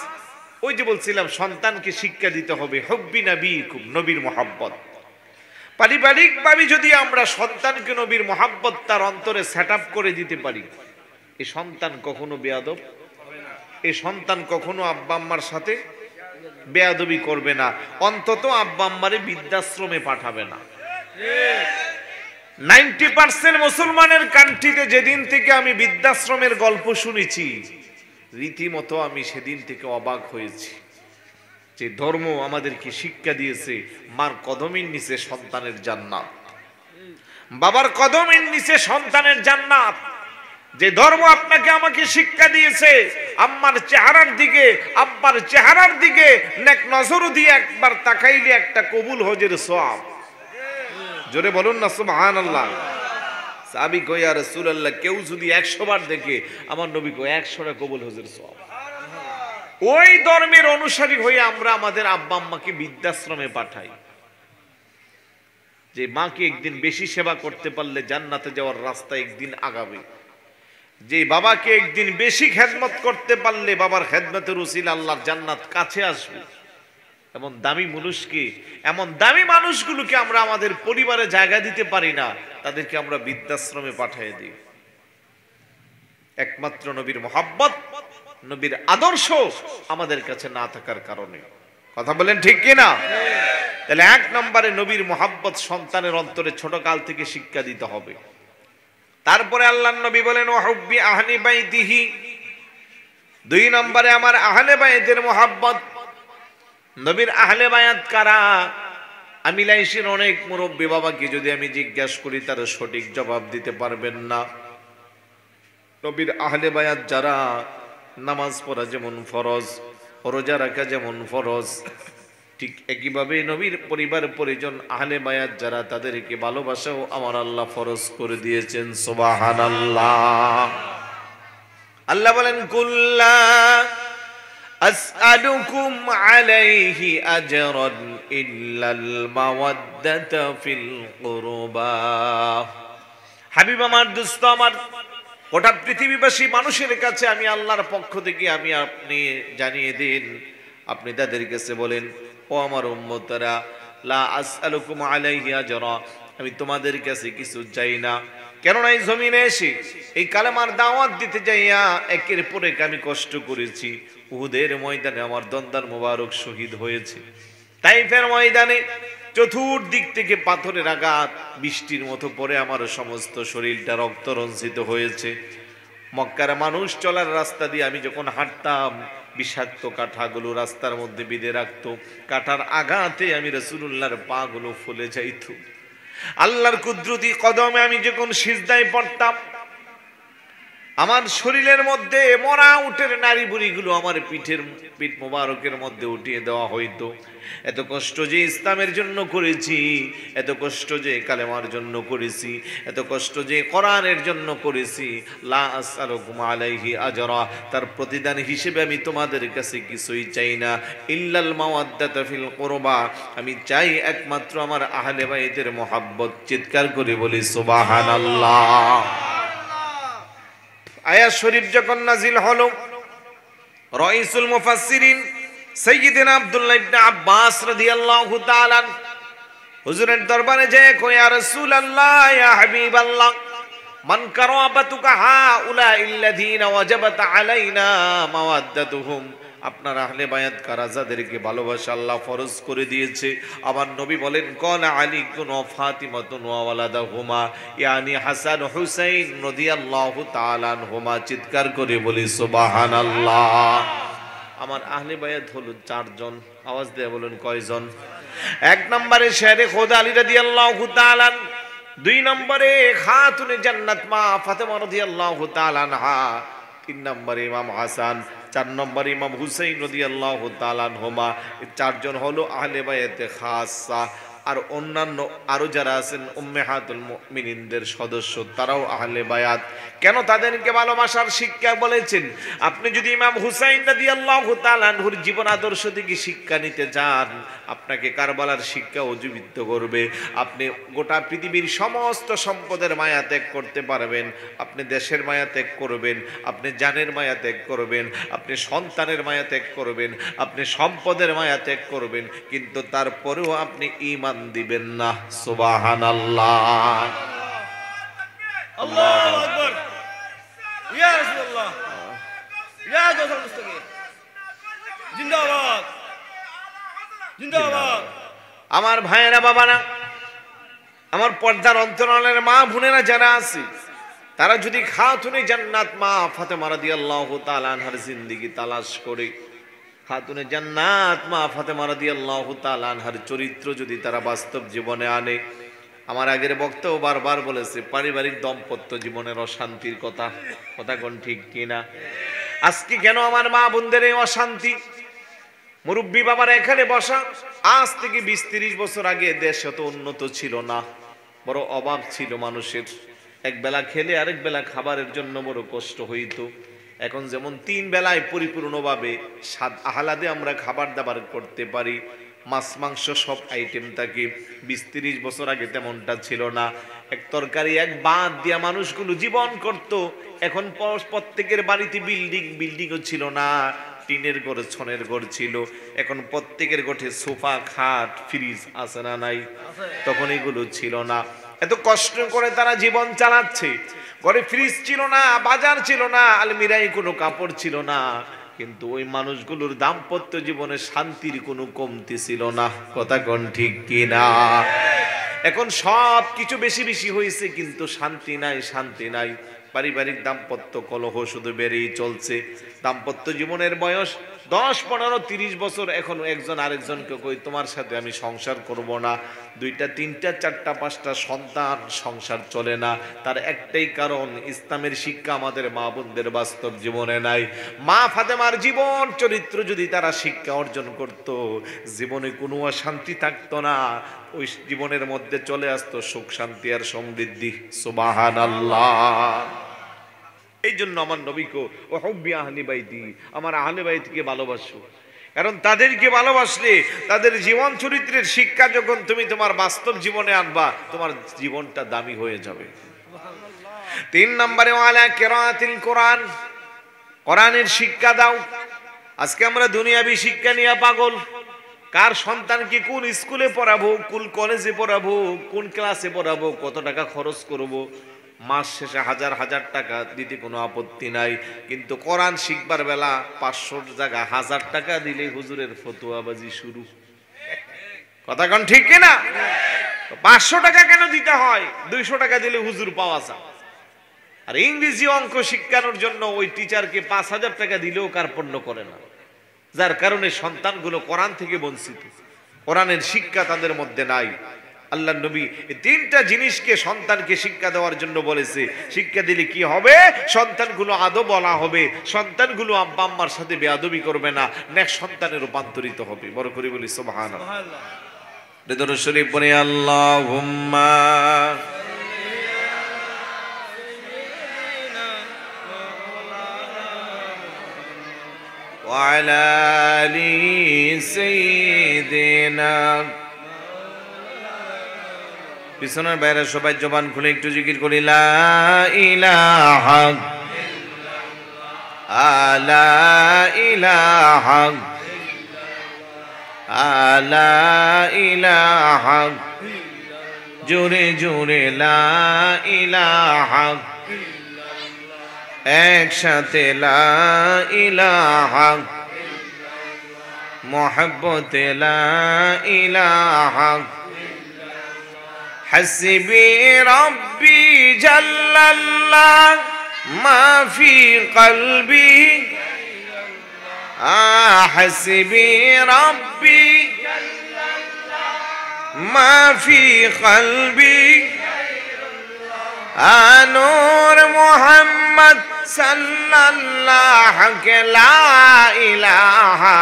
ওই যে বলছিলাম সন্তানকে শিক্ষা দিতে হবে হুব্বি নবীকুম, নবীর মহাব্বত। পারিবারিক ভাবে যদি আমরা সন্তানকে নবীর মহাব্বত তার অন্তরে সেট আপ করে দিতে পারি, এই সন্তান কখনো বেয়াদব হবে না, এই সন্তান কখনো আব্বা আম্মার সাথে বেয়াদবি করবে না, অন্তত আব্বা আম্মারে বৃদ্ধাশ্রমে পাঠাবে না। 90% মুসলমানের কান্ট্রিতে যেদিন থেকে আমি বৃদ্ধাশ্রমের গল্প শুনেছি, রীতিমতো আমি সেদিন থেকে অবাক হয়েছি যে ধর্ম আমাদেরকে শিক্ষা দিয়েছে মার কদমের নিচে সন্তানের জান্নাত, বাবার কদমের নিচে সন্তানের জান্নাত। যে ধর্ম আপনাকে আমাকে শিক্ষা দিয়েছে আম্মার চেহারার দিকে, আব্বার চেহারার দিকে নেক নজর দিয়ে একবার তাকাইলে একটা কবুল হজের সওয়াব। জোরে বলুন না সুবহানাল্লাহ। সাহাবী কয় ইয়া রাসূলুল্লাহ, কেউ যদি 100 বার দেখে আমার নবী কয় 100টা কবুল হজের সওয়াব। ওই ধর্মের অনুসারী হয়ে আমরা আমাদের আব্বা আম্মাকে বৃদ্ধাশ্রমে পাঠাই। যে মাকে একদিন বেশি সেবা করতে পারলে জান্নাতে যাওয়ার রাস্তা একদিন আগাবে, যে বাবাকে একদিন বেশি খেদমত করতে পারলে বাবার খেদমতের উসিলা আল্লাহর জান্নাত কাছে আসবে। এমন দামি মানুষকে, এমন দামি মানুষগুলোকে আমরা আমাদের পরিবারে জায়গা দিতে পারি না, তাদেরকে আমরা বৃদ্ধাশ্রমে পাঠিয়ে দিই। একমাত্র নবীর মহাব্বত, নবীর আদর্শ আমাদের কাছে না থাকার কারণে। কথা বলেন ঠিক কিনা? তাহলে 1 নম্বরে নবীর মহাব্বত সন্তানের অন্তরে ছোট কাল থেকে শিক্ষা দিতে হবে। তারপরে আল্লাহর নবী বলেন ওয়া হুব্বি আহলি বাইতিহি, 2 নম্বরে আমার আহলে বাইতের মহাব্বত। নবীর আহলে বায়াত কারা? আমি লাইসির অনেক মুরব্বী বাবাকে যদি আমি জিজ্ঞাসা করি তারা সঠিক জবাব দিতে পারবেন না। নবীর আহলে বায়াত যারা, নামাজ পড়া যেমন ফরজ, রোজা রাখা যেমন ফরজ, ঠিক একইভাবে নবীর পরিবার পরিজন আহলে বায়াত যারা, তাদেরকে ভালোবাসাও আমার আল্লাহ ফরজ করে দিয়েছেন। সুবহানাল্লাহ। আল্লাহ বলেন কুল্লা আসআলুকুম আলাইহি আজরান ইল্লাল মাওয়াদ্দাতা ফিল কুরবা। হাবিব আমার, দোস্ত আমার, গোটা পৃথিবীবাসী মানুষের কাছে আমি আল্লাহর পক্ষ থেকে আমি আপনি জানিয়ে দিন, আপনি তাদের কাছে বলেন ও আমার উম্মতরা, লা আসআলুকুম আলাইহি আজরা, আমি তোমাদের কাছে কিছু চাই না। কেননা এই জমিনে এসে এই কালেমার দাওয়াত দিতে যাইয়া একের পর এক আমি কষ্ট করেছি। উহুদের ময়দানে আমার দন্দার মোবারক শহীদ হয়েছে, তাইফের ময়দানে চতুর্দিক থেকে পাথরের আঘাত বৃষ্টির মতো পড়ে আমার সমস্ত শরীরটা রক্ত রঞ্জিত হয়েছে। মক্কার মানুষ চলার রাস্তা দিয়ে আমি যখন হাঁটতাম বিষাক্ত কাঁটাগুলো রাস্তার মধ্যে বিঁধে রাখতো, কাঁটার আঘাতে আমি রাসূলুল্লাহর পা গুলো ফুলে যাইত। আল্লাহর কুদরতি কদমে আমি যখন সিজদায় পড়তাম, আমার শরীরের মধ্যে মরা উটের নারী বুড়িগুলো আমার পিঠ মোবারকের মধ্যে উঠিয়ে দেওয়া হইতো। এত কষ্ট যে ইসলামের জন্য করেছি, এত কষ্ট যে কালেমার জন্য করেছি, এত কষ্ট যে কোরআনের জন্য করেছি, লা আসআলুকুম আলাইহি আজরা, তার প্রতিদান হিসেবে আমি তোমাদের কাছে কিছুই চাই না, ইল্লাল মাওয়াদ্দাতা ফিল কুরবা, আমি চাই একমাত্র আমার আহলে বাইতের মহব্বত। চিৎকার করে বলি সুবহানাল্লাহ। আয়াত শরীফ যখন নাজিল হলো, রাইসুল মুফাসসিরিন সাইয়্যিদিনা আব্দুল্লাহ ইবনে আব্বাস রাদিয়াল্লাহু তাআলা হুজুরের দরবারে যে কয়, ইয়া রাসূলুল্লাহ, ইয়া হাবিবাল্লাহ, মান কারাবাতুকা হাউলা ইল্লাযীনা ওয়াজাবাত আলাইনা মাওয়াদ্দাতুহুম, আপনার আহলে বায়াত কারা যাদেরকে ভালোবাসা আল্লাহ ফরজ করে দিয়েছে। আমার নবী বলেন, ক্বালা আলী ওয়া ফাতিমাতুন ওয়া ওয়ালাদাহুমা, ইয়ানি হাসান হুসাইন রাদিয়াল্লাহু তাআলা আনহুমা। চিৎকার করে বলি সুবহানাল্লাহ। আমার আহলে বায়াত হলো 4 জন। আওয়াজ দিয়ে বলুন কয়জন? 1 নম্বরে শেরে খোদা আলী রাদিয়াল্লাহু তাআলা, 2 নম্বরে খাতুনে জান্নাত মা ফাতেমা রাদিয়াল্লাহু তাআলা আনহা, 3 নম্বরে ইমাম হাসান, 4 নম্বরে ইমাম হুসাইন রাদিয়াল্লাহু তাআলা আনহুমা। এই 4 জন হলো আহলে বায়াতে খাসা। আর অন্যান্য আরো যারা আছেন উম্মাহাতুল মুমিনিনদের সদস্য, তারাও আহলে বায়াত। কেন তাদেরকে ভালোবাসার শিক্ষা বলেছেন? আপনি যদি ইমাম হুসাইন রাদিয়াল্লাহু তাআলা আনহুর জীবন আদর্শ থেকে শিক্ষা নিতে চান, আপনাকে কারবালার শিক্ষা উজ্জীবিত করবে। আপনি গোটা পৃথিবীর সমস্ত সম্পদের মায়া ত্যাগ করতে পারবেন, আপনি দেশের মায়া ত্যাগ করবেন, আপনি জানের মায়া ত্যাগ করবেন, আপনি সন্তানের মায়া ত্যাগ করবেন, আপনি সম্পদের মায়া ত্যাগ করবেন, কিন্তু তারপরেও আপনি ঈমান দিবেন না। সুবহানাল্লাহ। আল্লাহু আকবার। ইয়া রাসূলুল্লাহ, ইয়া গাউসুল মুস্তাকিম, জিন্দাবাদ, জিন্দাবাদ। আমার ভাইয়েরা, বাবারা, আমার পর্দার অন্তরালের মা বোনেরা যারা আছে, তারা যদি খাতুনে জান্নাত মা ফাতেমা রাদিয়াল্লাহু তাআলা আনহার জিন্দেগি তালাশ করে, খাতুনে জান্নাত মা ফাতেমা রাদিয়াল্লাহু তাআলা আনহার চরিত্র যদি তারা বাস্তব জীবনে আনে, আমার আগের বক্তাও বারবার বলেছে পারিবারিক দাম্পত্য জীবনের অশান্তির কথা, কথা কোন ঠিক কিনা? আজকে কেন আমার মা বোনদের এই অশান্তি? মুরব্বী বাবারা এখানে বসা, আজ থেকে 20-30 বছর আগে দেশ এত উন্নত ছিল না, বড় অভাব ছিল মানুষের। এক বেলা খেলে আরেক বেলা খাবারের জন্য বড় কষ্ট হইত। এখন যেমন 3 বেলায় পরিপূর্ণভাবে স্বাদ আহ্লাদে আমরা খাবার দাবার করতে পারি, মাছ মাংস সব আইটেম থাকে, 20-30 বছর আগে তেমনটা ছিল না। এক তরকারি এক ভাত দিয়া মানুষগুলো জীবন করত। এখন প্রত্যেকের বাড়িতে বিল্ডিংও ছিল না, টিনের ঘর, ছনের ঘর ছিল। এখন প্রত্যেকের ঘরে সোফা, খাট, ফ্রিজ আছে না নাই? তখন এগুলো ছিল না। এত কষ্ট করে তারা জীবন চালাচ্ছে। ঘরে ফ্রিজ ছিল না, বাজার ছিল না, আলমিরায় কোনো কাপড় ছিল না, কিন্তু ওই মানুষগুলোর দাম্পত্য জীবনে শান্তির কোনো কমতি ছিল না। কথা কোন ঠিক কিনা? এখন সব কিছু বেশি বেশি হয়েছে, কিন্তু শান্তি নাই, শান্তি নাই। পারিবারিক দাম্পত্য কলহ শুধু বেড়েই চলছে। দাম্পত্য জীবনের বয়স 10, 15, 30 বছর, এখনো একজন আরেকজনকে কই তোমার সাথে আমি সংসার করব না। 2টা, 3টা, 4টা, 5টা সন্তান, সংসার চলে না। তার একটাই কারণ, ইসলামের শিক্ষা আমাদের মা বোনদের বাস্তব জীবনে নাই। মা ফাতেমার জীবন চরিত্র যদি তারা শিক্ষা অর্জন করত, জীবনে কোনো অশান্তি থাকতো না। ওই জীবনের মধ্যে চলে আসতো সুখ, শান্তি আর সমৃদ্ধি। সুবহানাল্লাহ। এই জন্য আমার নবীকে ও হুব্বি আহলি বাইতি, আমার আহলে বাইতকে ভালোবাসো। কারণ তাদেরকে ভালোবাসলে তাদের জীবন চরিত্রের শিক্ষা যখন তুমি তোমার বাস্তব জীবনে আনবা, তোমার জীবনটা দামি হয়ে যাবে। 3 নম্বরে ওয়ালা কিরাআতিল কোরআন, কোরআনের শিক্ষা দাও। আজকে আমরা দুনিয়াবি শিক্ষা নিয়ে পাগল। কার সন্তানকে কোন স্কুলে পড়াবো, কোন কলেজে পড়াবো, কোন ক্লাসে পড়াবো, কত টাকা খরচ করব, মাস শেষে হাজার হাজার টাকা দিতে কোনো আপত্তি নাই। কিন্তু কোরআন শিখবার বেলা 500 জায়গা 1000 টাকা দিলে হুজুরের ফতোয়াবাজি শুরু। কথা কোন ঠিক কিনা? 500 টাকা কেন দিতে হয়? 200 টাকা দিলে হুজুর পাওয়া যায়। আর ইংরেজি অঙ্ক শিক্ষানোর জন্য ওই টিচারকে 5000 টাকা দিলেও কার্পণ্য করে না। যার কারণে সন্তানগুলো কোরআন থেকে বঞ্চিত, কোরআনের শিক্ষা তাদের মধ্যে নাই। আল্লাহ নবী এই তিনটা জিনিসকে সন্তানকে শিক্ষা দেওয়ার জন্য বলেছে। শিক্ষা দিলে কি হবে? সন্তানগুলো আদব বলা হবে, সন্তানগুলো আব্বা আম্মার সাথে বেয়াদবি করবে না, নেক সন্তানে রূপান্তরিত হবে। বড় করে বলি সুবহানাল্লাহ। দরুদ শরীফ পড়ে আল্লাহুম্মা ওয়া আলা আলি সাইয়্যিদিনা। পিছনের বাইরে সবাই জবান খুলে একটু জিকির করি লা ইলাহা আলা ইলাহা আলা ইলাহা, জোরে জোরে লা ইলাহা, একসাথে লা ইলাহা, মোহাব্বতে লা ইলাহা। হাসবি রব্বি জাল্লাল্লাহ মা ফি কলবি, হাসবি রব্বি মা ফি কলবি, নূর মুহাম্মদ সাল্লাল্লাহু লা ইলাহা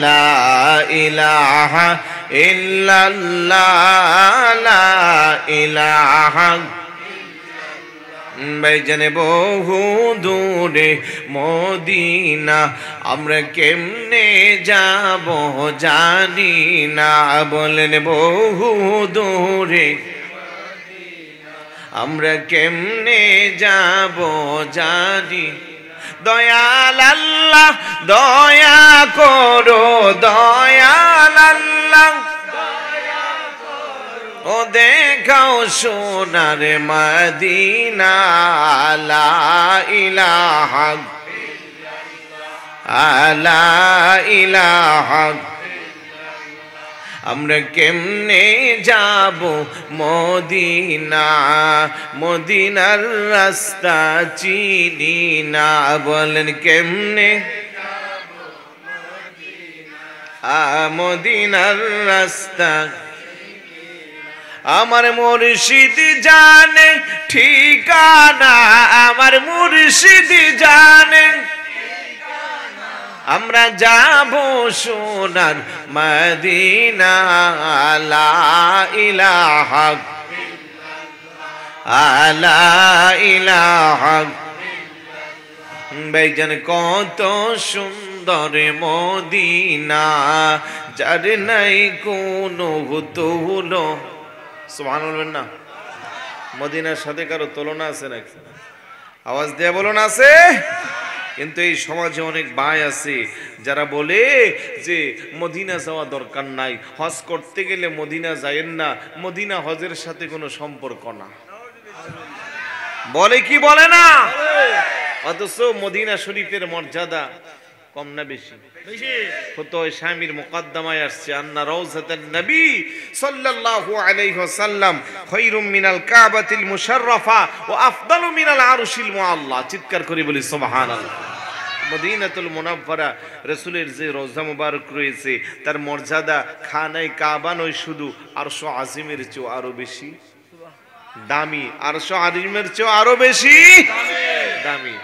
লা ইলাহা ইল্লাল্লাহ লা ইলাহা। ভাইজানে বহু দূরে মদিনা, আমরা কেমনে যাব জানি না। বলেন বহু দূরে আমরা কেমনে যাব জানি। দয়াল আল্লাহ দয়া করো, দয়াল আল্লাহ ও দেখাও সোনার মদিনা। লা ইলাহা লা ইলাহা, আমরা কেমনে যাব মদিনা, মদিনার রাস্তা চিনি না। বলেন কেমনে মদিনার রাস্তা। আমার মুর্শিদ জানে ঠিকানা, আমার মুর্শিদ জানে। আমরা যাব সোনার মদিনা। লা ইলাহা লা ইলাহা। ভাইজান কত সুন্দর মদিনা, যার নাই কোনো তুলো। সুবহানাল্লাহ না? মদিনার সাথে কারো তুলনা আছে নাকি? আওয়াজ দিয়ে বলুন আছে। কিন্তু এই সমাজে অনেক ভাই আছে যারা বলে যে মদিনা যাওয়া দরকার নাই, হজ করতে গেলে মদিনা যায়েন না, মদিনা হজের সাথে কোনো সম্পর্ক না। বলে কি বলে না? অথচ মদিনা শরীফের মর্যাদা কম না বেশি? ফতোয়া শামির মুকদ্দমায় আসছে আন্না রাউজাতান নবী সাল্লাল্লাহু আলাইহি ওয়াসাল্লাম খায়রুম মিনাল কাবাতিল মুশাররাফা ওয়া আফদালু মিনাল আরশিল মুআল্লা। চিৎকার করে বলি সুবহানাল্লাহ। মদিনাতুল মুনাওয়ারা রাসূলের যে রওজা মুবারক রয়েছে তার মর্যাদা খানায়ে কাবা নয়, শুধু আরশ আজিমের চেয়ে আরো বেশি দামি, আরশ আজিমের চেয়ে আরো বেশি দামি।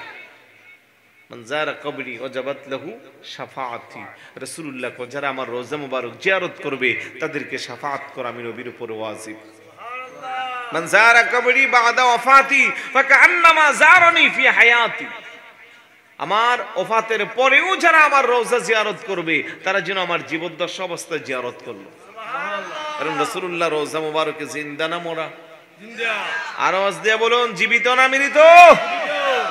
যারা কবরি ওয়াজাবাত লাহু শাফাআতি, রাসূলুল্লাহ কো যারা আমার রওজা মুবারক জিয়ারত করবে তাদেরকে শাফাআত করা আমি নবীর উপর ওয়াজিব। মান যারা কবরি বাদা ওয়াফাতি ফাকান্নামা যারানি ফি হায়াতি, আমার ওফাতের পরেও যারা আমার রওজা জিয়ারত করবে তারা যেন আমার জীবদ্দশা অবস্থায় জিয়ারত করলো। কারণ রাসূলুল্লাহ রওজা মুবারকে জিন্দা না মোরা? জিন্দা। আর আওয়াজ দিয়ে বলুন জীবিত না মৃত?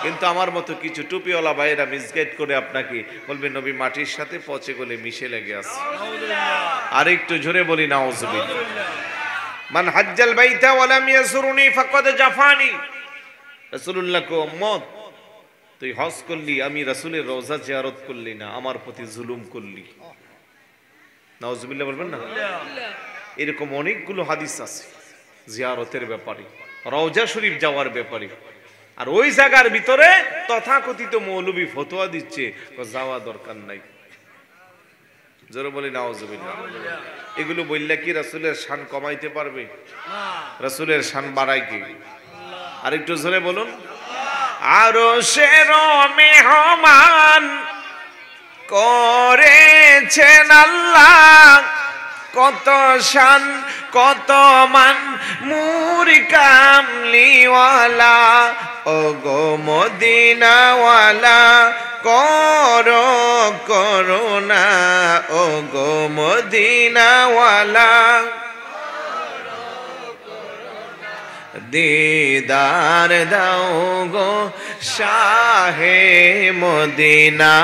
কিন্তু আমার মতো কিছু টুপিওয়ালা ভাইরা মিসগাইড করে আপনাকে বলবে নবী মাটির সাথে পচে গলে মিশে লেগে আছে। আর একটু জোরে বলি নাউজুবিল্লাহ। মান হাজ্জাল বাইতা ওয়া লাম ইয়াসুরনি ফাকাদ জাফানি। রাসূলুল্লাহ কো উম্মত তুই হজ করলি, আমি রাসূলের রওজা জিয়ারত করলি না, আমার প্রতি জুলুম করলি। নাউজুবিল্লাহ বলবেন না? এরকম অনেকগুলো হাদিস আছে জিয়ারতের ব্যাপারে, রওজা শরীফ যাওয়ার ব্যাপারে। আর ওই জায়গার ভিতরে তথাকথিত মৌলবী ফতোয়া দিচ্ছে, যাওয়া দরকার নাই। জোরে বলি নাউজুবিল্লাহ। এগুলো বললে কি রাসূলের শান কমাইতে পারবে? রাসূলের শান বাড়ায় কি? আরেকটু জোরে বলুন। আরশের মেহমান করেছেন আল্লাহ, কত শান কত মান মুরি কামলিওয়ালা, ও গো মদিনাওয়ালা করো করুণা, ও গো মদিনাওয়ালা দিদার দাও গো শাহে মদিনা,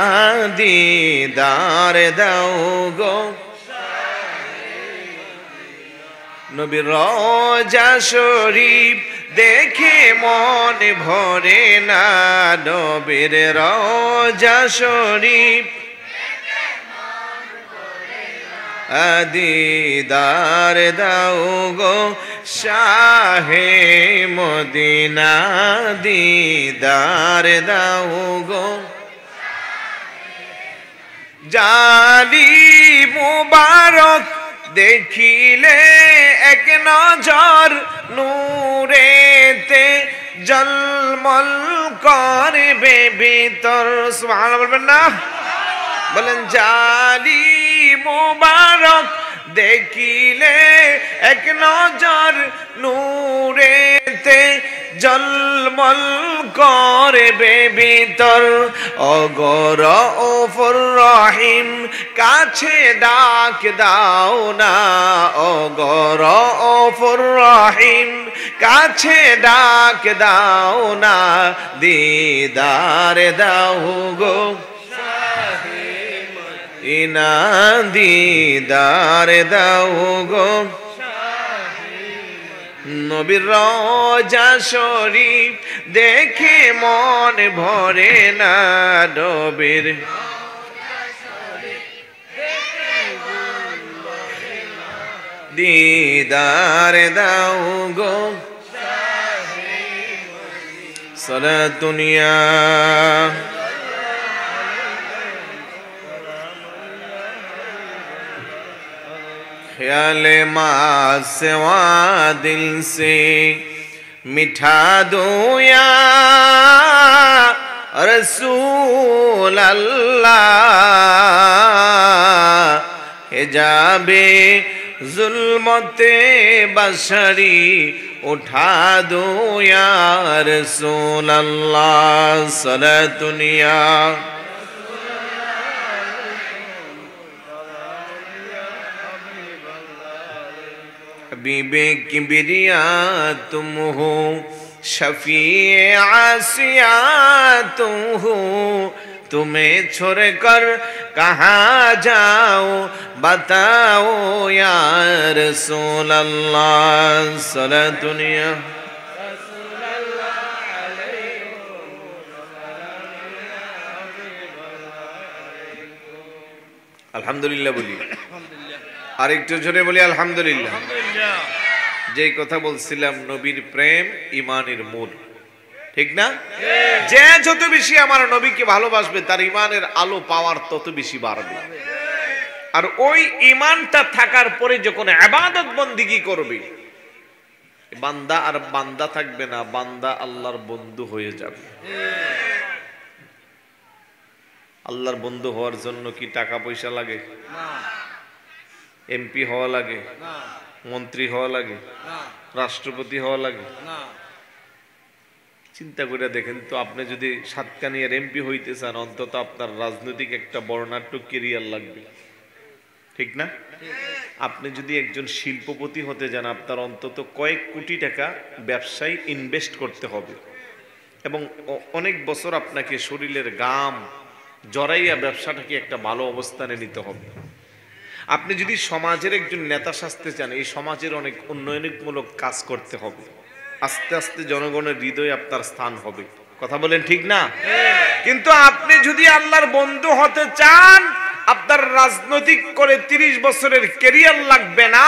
দিদার দাও গো নবীর রওজা শরীফ দেখে মন ভরে না, নবীর রওজা শরীফ দিদার দাও গো শাহে মদিনা, দিদার দাও গো জালি মুবারক দেখিলে এক নজর নূরেতে জলমল করবে ভিতর। সুবহানাল্লাহ বলবেন না? বলেন জালি মুবারক দেখিলে এক নজর নূরেতে জলমল করবে ভিতর, অগরউফুর রহিম কাছে ডাক দাও না, অগরউফুর রহিম কাছে ডাক দাও না, দিদার দাও গো ইনা, দিদার দাও গো নবীর রওজা শরীফ দেখে মন ভরে না, নবীর দিদার দাও গো সালাতুনিয়া ख्याल माँ सेवा दिल से मिठा दो या रसूल अल्लाह, हिजाबे जुल्मते बशरी उठा दो या रसूल अल्लाह, सलातुनिया हबीबे किबरिया तुम हो, शफीए आसिया तुम हो, तुम्हें छोड़कर कहाँ जाओ बताओ या रसूल अल्लाह, सलातुनिया अल्हम्दुलिल्लाह बोलिए, আরেকটু জোরে বলি আলহামদুলিল্লাহ। যেই কথা বলছিলাম, নবীর প্রেম ঈমানের মূল, ঠিক না? যে যত বেশি আমার নবীকে ভালোবাসবে তার ঈমানের আলো পাওয়ার তত বেশি বাড়বে। আর ওই ঈমানটা থাকার পরে যখন ইবাদত বন্দেগী করবে, বান্দা আর বান্দা থাকবে না, বান্দা আল্লাহর বন্ধু হয়ে যাবে। আল্লাহর বন্ধু হওয়ার জন্য কি টাকা পয়সা লাগে? এমপি হওয়া লাগে? মন্ত্রী হওয়া লাগে? রাষ্ট্রপতি হওয়া লাগে? চিন্তা করে দেখেন তো, আপনি যদি সাতকানিয়ার এমপি হইতে চান, অন্তত আপনার রাজনৈতিক একটা বর্ণাঢ্য কেরিয়ার লাগবে, ঠিক না? আপনি যদি একজন শিল্পপতি হতে যান, আপনার অন্তত কয়েক কোটি টাকা ব্যবসায় ইনভেস্ট করতে হবে এবং অনেক বছর আপনাকে শরীরের ঘাম জড়াইয়া ব্যবসাটাকে একটা ভালো অবস্থানে নিতে হবে। আপনি যদি সমাজের একজন নেতা সাজতে চান, এই সমাজের অনেক উন্নয়নমূলক কাজ করতে হবে, আস্তে আস্তে জনগণের হৃদয়ে আপনার স্থান হবে। কথা বলেন ঠিক না? কিন্তু আপনি যদি আল্লাহর বন্ধু হতে চান, আপনার আপনার রাজনৈতিক করে 30 বছরের ক্যারিয়ার লাগবে না,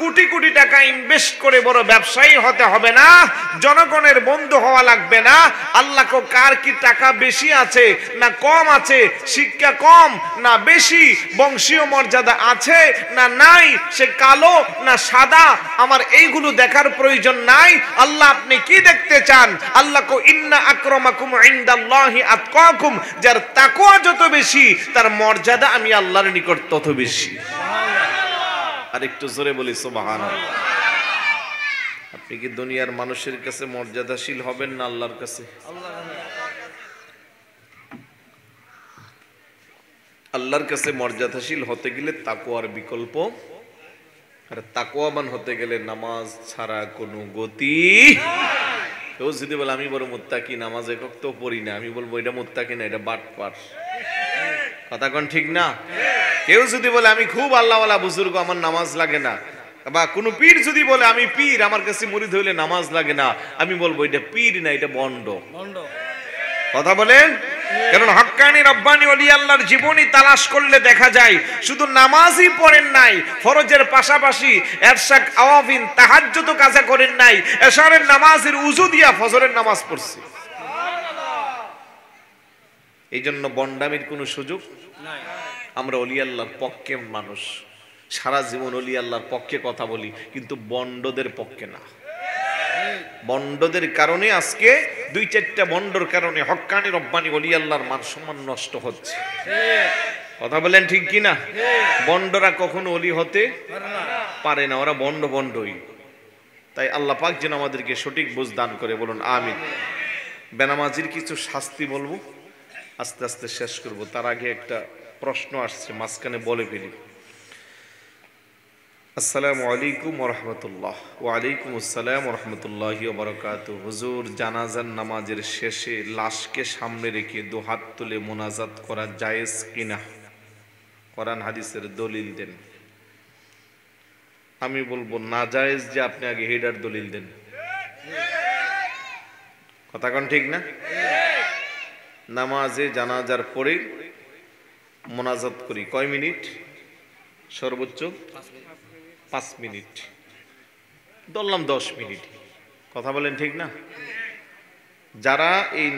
কোটি কোটি টাকা ইনভেস্ট করে বড় ব্যবসায়ী হতে হবে না, জনগণের বন্ধু হওয়া লাগবে না। আল্লাহকে কার কি টাকা বেশি আছে না কম আছে, শিক্ষা কম না বেশি, বংশীয় মর্যাদা আছে না নাই, সে কালো না সাদা, আমার এইগুলো দেখার প্রয়োজন নাই। আল্লাহ আপনি কি দেখতে চান? আল্লাহ কো ইন্না আকরামাকুম ইনদাল্লাহি আতকাকুম, যার তাকওয়া যত বেশি তার মর্যাদা আমি আল্লাহর নিকট তত বেশি। আর একটু জোরে বলি সুবহানাল্লাহ। আপনি কি দুনিয়ার মানুষের কাছে মর্যাদাশীল হবেন না আল্লাহর কাছে? আল্লাহর কাছে মর্যাদাশীল হতে গেলে তাকওয়ার বিকল্প, আর তাকওয়াবান হতে গেলে নামাজ ছাড়া কোনো গতি। কেউ যদি বলে আমি বড় মুত্তাকি, নামাজ একক তো পড়ি না, আমি বলবো এটা মুত্তাকি না, এটা বাটপার। কথা কোন ঠিক না? কেউ যদি বলে আমি খুব আল্লাহওয়ালা বুজুর্গ, আমার নামাজ লাগে না, বা কোন পীর যদি বলে আমি পীর, আমার কাছে মুরিদ হইলে নামাজ লাগে না, আমি বলবো এটা পীর না, এটা বন্ড। কথা বলেন? কারণ হক্কানি রব্বানি ওলি আল্লাহর জীবনী তালাশ করলে দেখা যায় শুধু নামাজই পড়েন নাই, ফরজের পাশাপাশি এরশাক আওয়াবিন তাহাজ্জুদ কাজা করেন নাই, এশারের নামাজের উযু দিয়া ফজরের নামাজ পড়ছে। এই জন্য বন্ডামির কোনো সুযোগ নাই। আমরা ওলি আল্লাহর পক্ষে মানুষ, সারা জীবন ওলি আল্লাহর পক্ষে কথা বলি, কিন্তু বন্ডদের পক্ষে না। বন্ডদের কারণে আজকে 2-4টা বন্ডর কারণে হক্কানি রব্বানি ওলি আল্লাহর মান সম্মান নষ্ট হচ্ছে। কথা বলেন ঠিক কি না? বন্ডরা কখনো ওলি হতে পারে না, ওরা বন্ডই। তাই আল্লাহ পাক যেন আমাদেরকে সঠিক বুঝ দান করে, বলুন আমিন। বেনামাজির কিছু শাস্তি বলবো, আস্তে আস্তে শেষ করব। তার আগে একটা প্রশ্ন আসছে, মাঝখানে বলে ফেলি। আসসালামু আলাইকুম ওয়া রাহমাতুল্লাহ। ওয়া আলাইকুম আসসালাম ওয়া রাহমাতুল্লাহি ওয়া বারাকাতুহু। হুজুর, জানাজার নামাজের শেষে লাশকে সামনে রেখে দু হাত তুলে মোনাজাত করা জায়েজ কিনা? কোরআন হাদিসের দলিল দেন। আমি বলবো না জায়েজ, যে আপনি আগে হেডার দলিল দেন। কথা কোন ঠিক না? নামাজে জানাজার পরে মোনাজাত করি কয় মিনিট? সর্বোচ্চ 5 মিনিট, ধরলাম 10 মিনিট। কথা বলেন ঠিক না? যারা এই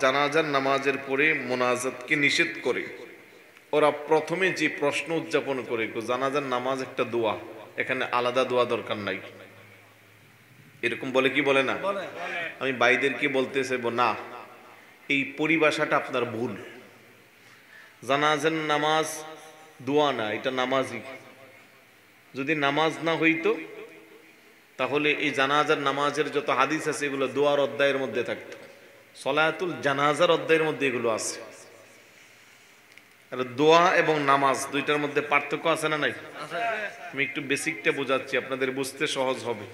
জানাজার নামাজের পরে মোনাজাতকে নিষেধ করে, ওরা প্রথমে যে প্রশ্ন উদযাপন করে, জানাজার নামাজ একটা দোয়া, এখানে আলাদা দোয়া দরকার নাই, এরকম বলে কি বলে না? আমি ভাইদেরকে বলতে চাইবো না, এই পরিভাষাটা আপনার ভুল। জানাজার নামাজ দোয়া না, এটা নামাজই। যদি নামাজ না হইতো তাহলে এই জানাজার নামাজের যত হাদিস আছে এগুলো দোয়ার অধ্যায়ের মধ্যে থাকতো, সলাতুল জানাজার অধ্যায়ের মধ্যে এগুলো আছে। আর দোয়া এবং নামাজ দুইটার মধ্যে পার্থক্য আছে না নাই? আমি একটু বেসিকটা বোঝাচ্ছি, আপনাদের বুঝতে সহজ হবে।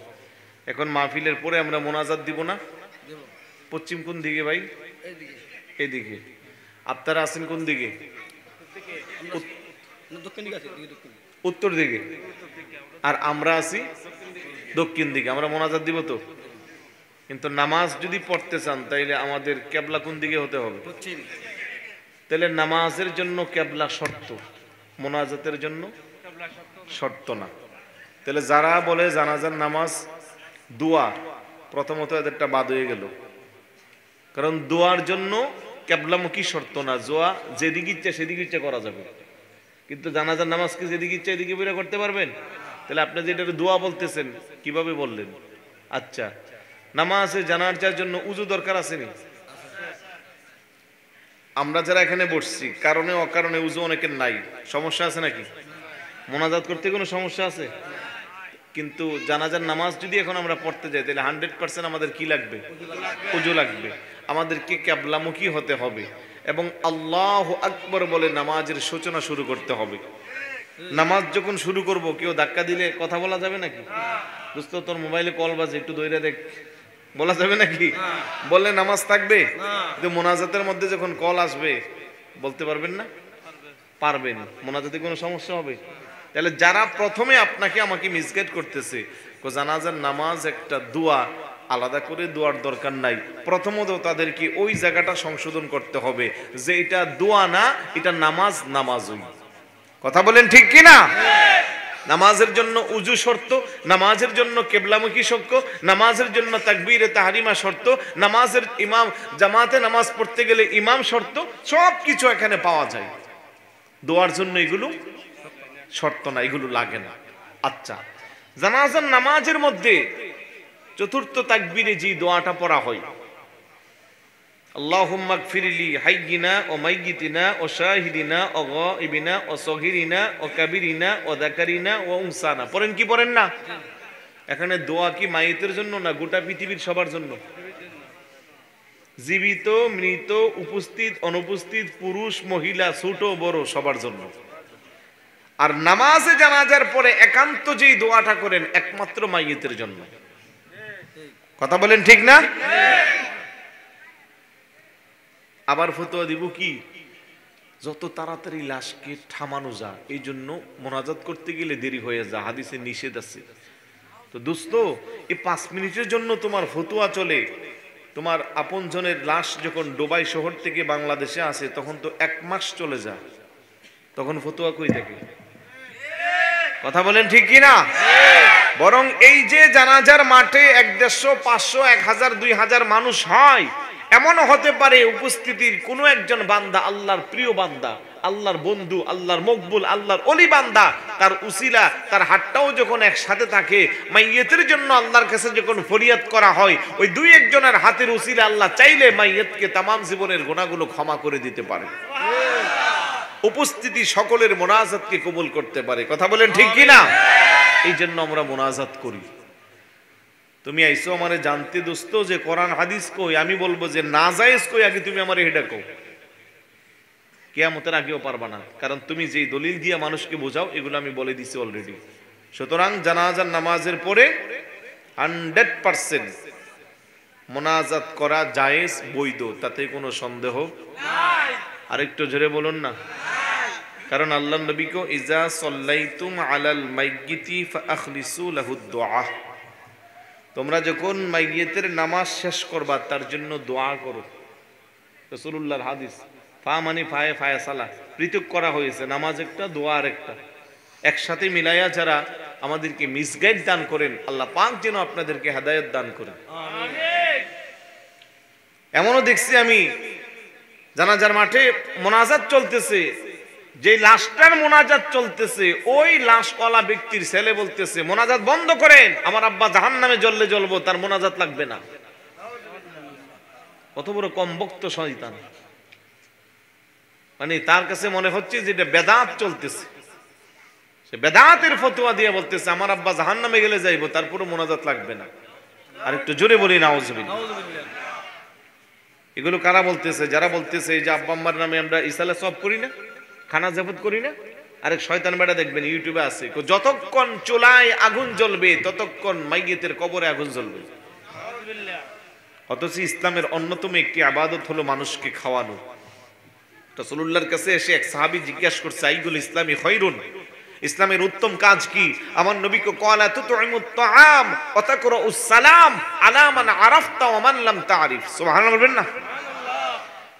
এখন মাহফিলের পরে আমরা মোনাজাত দিব না? পশ্চিম কোন দিকে ভাই? এদিকে। আপনারা আছেন কোন দিকে? উত্তর দিকে। আর আমরা আছি দক্ষিণ দিকে। আমরা মোনাজাত দিব তো, কিন্তু নামাজ যদি পড়তে চান তাইলে আমাদের কেবলা কোন দিকে হতে হবে? তাহলে নামাজের জন্য কেবলা শর্ত, মোনাজাতের জন্য শর্ত না। তাহলে যারা বলে জানাজার নামাজ দোয়া, প্রথমত এদেরটা বাদ হয়ে গেল। কারণ দোয়ার জন্য কেবলামুখী শর্ত না, দোয়া যেদিকে ইচ্ছা সেদিকে ইচ্ছা করা যাবে, কিন্তু জানাজার নামাজকে যেদিকে ইচ্ছা এদিকে বের করতে পারবেন? তাহলে আপনি যেটা দোয়া বলতেছেন কিভাবে বললেন? আচ্ছা, নামাজে জানাজার জন্য উযু দরকার আসেনি? আমরা যারা এখানে বসছি কারণে অকারণে উযু অনেকের নাই, সমস্যা আছে নাকি? মোনাজাত করতে কোনো সমস্যা আছে? কিন্তু জানাজার নামাজ যদি এখন আমরা পড়তে যাই তাহলে 100% আমাদের কি লাগবে? উযু লাগবে। আমাদেরকে কিবলামুখী হতে হবে এবং আল্লাহু আকবার বলে নামাজের সূচনা শুরু করতে হবে। নামাজ যখন শুরু করব কেউ ধাক্কা দিলে কথা বলা যাবে নাকি? দোস্ত তোর মোবাইলে কল বাজে, একটু দৌড়ে দেখ, বলা যাবে নাকি? বললে নামাজ থাকবে? কিন্তু মোনাজাতের মধ্যে যখন কল আসবে বলতে পারবেন না? পারবেন। মোনাজাতে কোনো সমস্যা হবে? তাহলে যারা প্রথমে আপনাকে আমাকে মিসগাইড করতেছে, জানাজার নামাজ একটা দোয়া, আলাদা করে দোয়ার দরকার নাই। প্রথমত তাদেরকে ওই জায়গাটা সংশোধন করতে হবে যে এটা দোয়া না, এটা নামাজই। কথা বলেন ঠিক কি না? নামাজের জন্য উজু শর্ত, নামাজের জন্য কিবলামুখী শর্ত, নামাজের জন্য তাকবীরে তাহরিমা শর্ত, নামাজের ইমাম জামাতে নামাজ পড়তে গেলে ইমাম শর্ত, সব কিছু এখানে পাওয়া যায়। দোয়ার জন্য এগুলো শর্ত না, এগুলো লাগে না। আচ্ছা, জানাজার নামাজের মধ্যে চতুর্থ তাকবীরে যে দোয়াটা পড়া হয়, আল্লাহুম্মা গফিরলি হাইয়িনা ও মাইয়িতিনা ও শাহিদিনা ও গায়িবিনা ও সগীরিনা ও কাবীরিনা ও যাকারিনা ও উনসানা, পড়েন কি পড়েন না? এখানে দোয়া কি মাইয়িতের জন্য না গোটা পৃথিবীর সবার জন্য? জীবিত মৃত উপস্থিত অনুপস্থিত পুরুষ মহিলা ছোট বড় সবার জন্য। আর নামাজে জানাজার পরে একান্ত যেই দোয়াটা করেন একমাত্র মাইয়িতের জন্য। কথা বলেন ঠিক না? আবার ফতোয়া দিব কি, যত তাড়াতাড়ি লাশকে থামানো যায়, এই জন্য মোনাজাত করতে গেলে দেরি হয়ে যায়, হাদিসে নিষেধ আছে। তো দোস্ত, এই 5 মিনিটের জন্য তোমার ফতোয়া চলে। তোমার আপনজনের লাশ যখন দুবাই শহর থেকে বাংলাদেশে আসে তখন তো 1 মাস চলে যায়, তখন ফতোয়া কই থাকে? কথা বলেন ঠিক কি না? বরং এই যে জানাজার মাঠে 150, 500, 1000, 2000 মানুষ হয়, এমনও হতে পারে উপস্থিতির কোনো একজন বান্দা, আল্লাহর প্রিয় বান্দা, আল্লাহর বন্ধু, আল্লাহর মকবুল, আল্লাহর ওলি বান্দা, তার উসিলা তার হাতটাও যখন একসাথে থাকে, মাইয়িতের জন্য আল্লাহর কাছে যখন ফরিয়াদ করা হয়, ওই 2-1 জনের হাতের উসিলা আল্লাহ চাইলে মাইয়িতকে তামাম জীবনের গুনাহগুলো ক্ষমা করে দিতে পারে। উপস্থিতি সকলের মোনাজাতকে কবুল করতে পারে। কথা বলেন ঠিক কি না? এই জন্য আমরা মোনাজাত করি। তুমি আইসো আমারে জানতে দোস্ত যে কোরআন হাদিস কই, আমি বলবো যে না জায়েজ কই, আগে তুমি আমারে এটা কও। কিয়ামতের আগেও পারবা না, কারণ তুমি যেই দলিল দিয়ে মানুষকে বোঝাও এগুলো আমি বলে দিছি অলরেডি। সুতরাং জানাজার নামাজের পরে 100% মোনাজাত করা জায়েজ, বৈধ, তাতে কোনো সন্দেহ নাই। আরেকটু জোরে বলুন না। কারণ আল্লাহর নবী কো ইজা সাল্লাইতুম আলাল মাইয়িতি ফাআখলিসু লাহুদ দুআ, তোমরা যখন মাইয়িতের নামাজ শেষ করবা তার জন্য দোয়া করো। রাসূলুল্লাহর হাদিস, ফা মানে ফায়ে ফায়সালা, পৃথক করা হয়েছে, নামাজ একটা দোয়া আর একটা একসাথে মিলাইয়া যারা আমাদেরকে মিসগাইড দান করেন, আল্লাহ পাক যেন আপনাদেরকে হেদায়েত দান করেন। আমিন। এমনও দেখছি আমি জানাজার মাঠে মোনাজাত চলতেছে, যে লাশটার মোনাজাত চলতেছে ওই লাশওয়ালা ব্যক্তির ছেলে বলতেছে মোনাজাত বন্ধ করেন, আমার আব্বা জাহান্নামে জ্বললে জ্বলবো, তার মোনাজাত লাগবে না। কত বড় কমবক্ত শয়তান! মানে তার কাছে মনে হচ্ছে যে এটা বেদাত চলতেছে, সে বেদাতের ফতোয়া দিয়ে বলতেছে আমার আব্বা জাহান্নামে গেলে যাইবো, তারপরে মোনাজাত লাগবে না। আর একটু জোরে বলি নাউজুবিল্লাহ। এগুলো কারা বলতেছে? যারা বলতেছে এই যে আব্বা আম্মার নামে আমরা ইসালে সব করি না, খানা জাফত করি না। আরেক শয়তান বেটা দেখবেন ইউটিউবে আছে, যতক্ষণ চুলায় আগুন জ্বলবে ততক্ষণ মাইয়িতের কবরে আগুন জ্বলবে। অথচ ইসলামের অন্যতম একটি ইবাদত হলো মানুষকে খাওয়ানো। রাসূলুল্লাহর কাছে এসে এক সাহাবী জিজ্ঞাসা করছে আইগুল ইসলামি খায়রুন, ইসলামের উত্তম কাজ কি? আমার নবী কো ক্বালা তুতঈমুত তাআম ওয়া তাকরাউস সালাম আলা মান আরাফতা ওয়া মান লাম তারিফ। সুবহানাল্লাহ বলবেন না?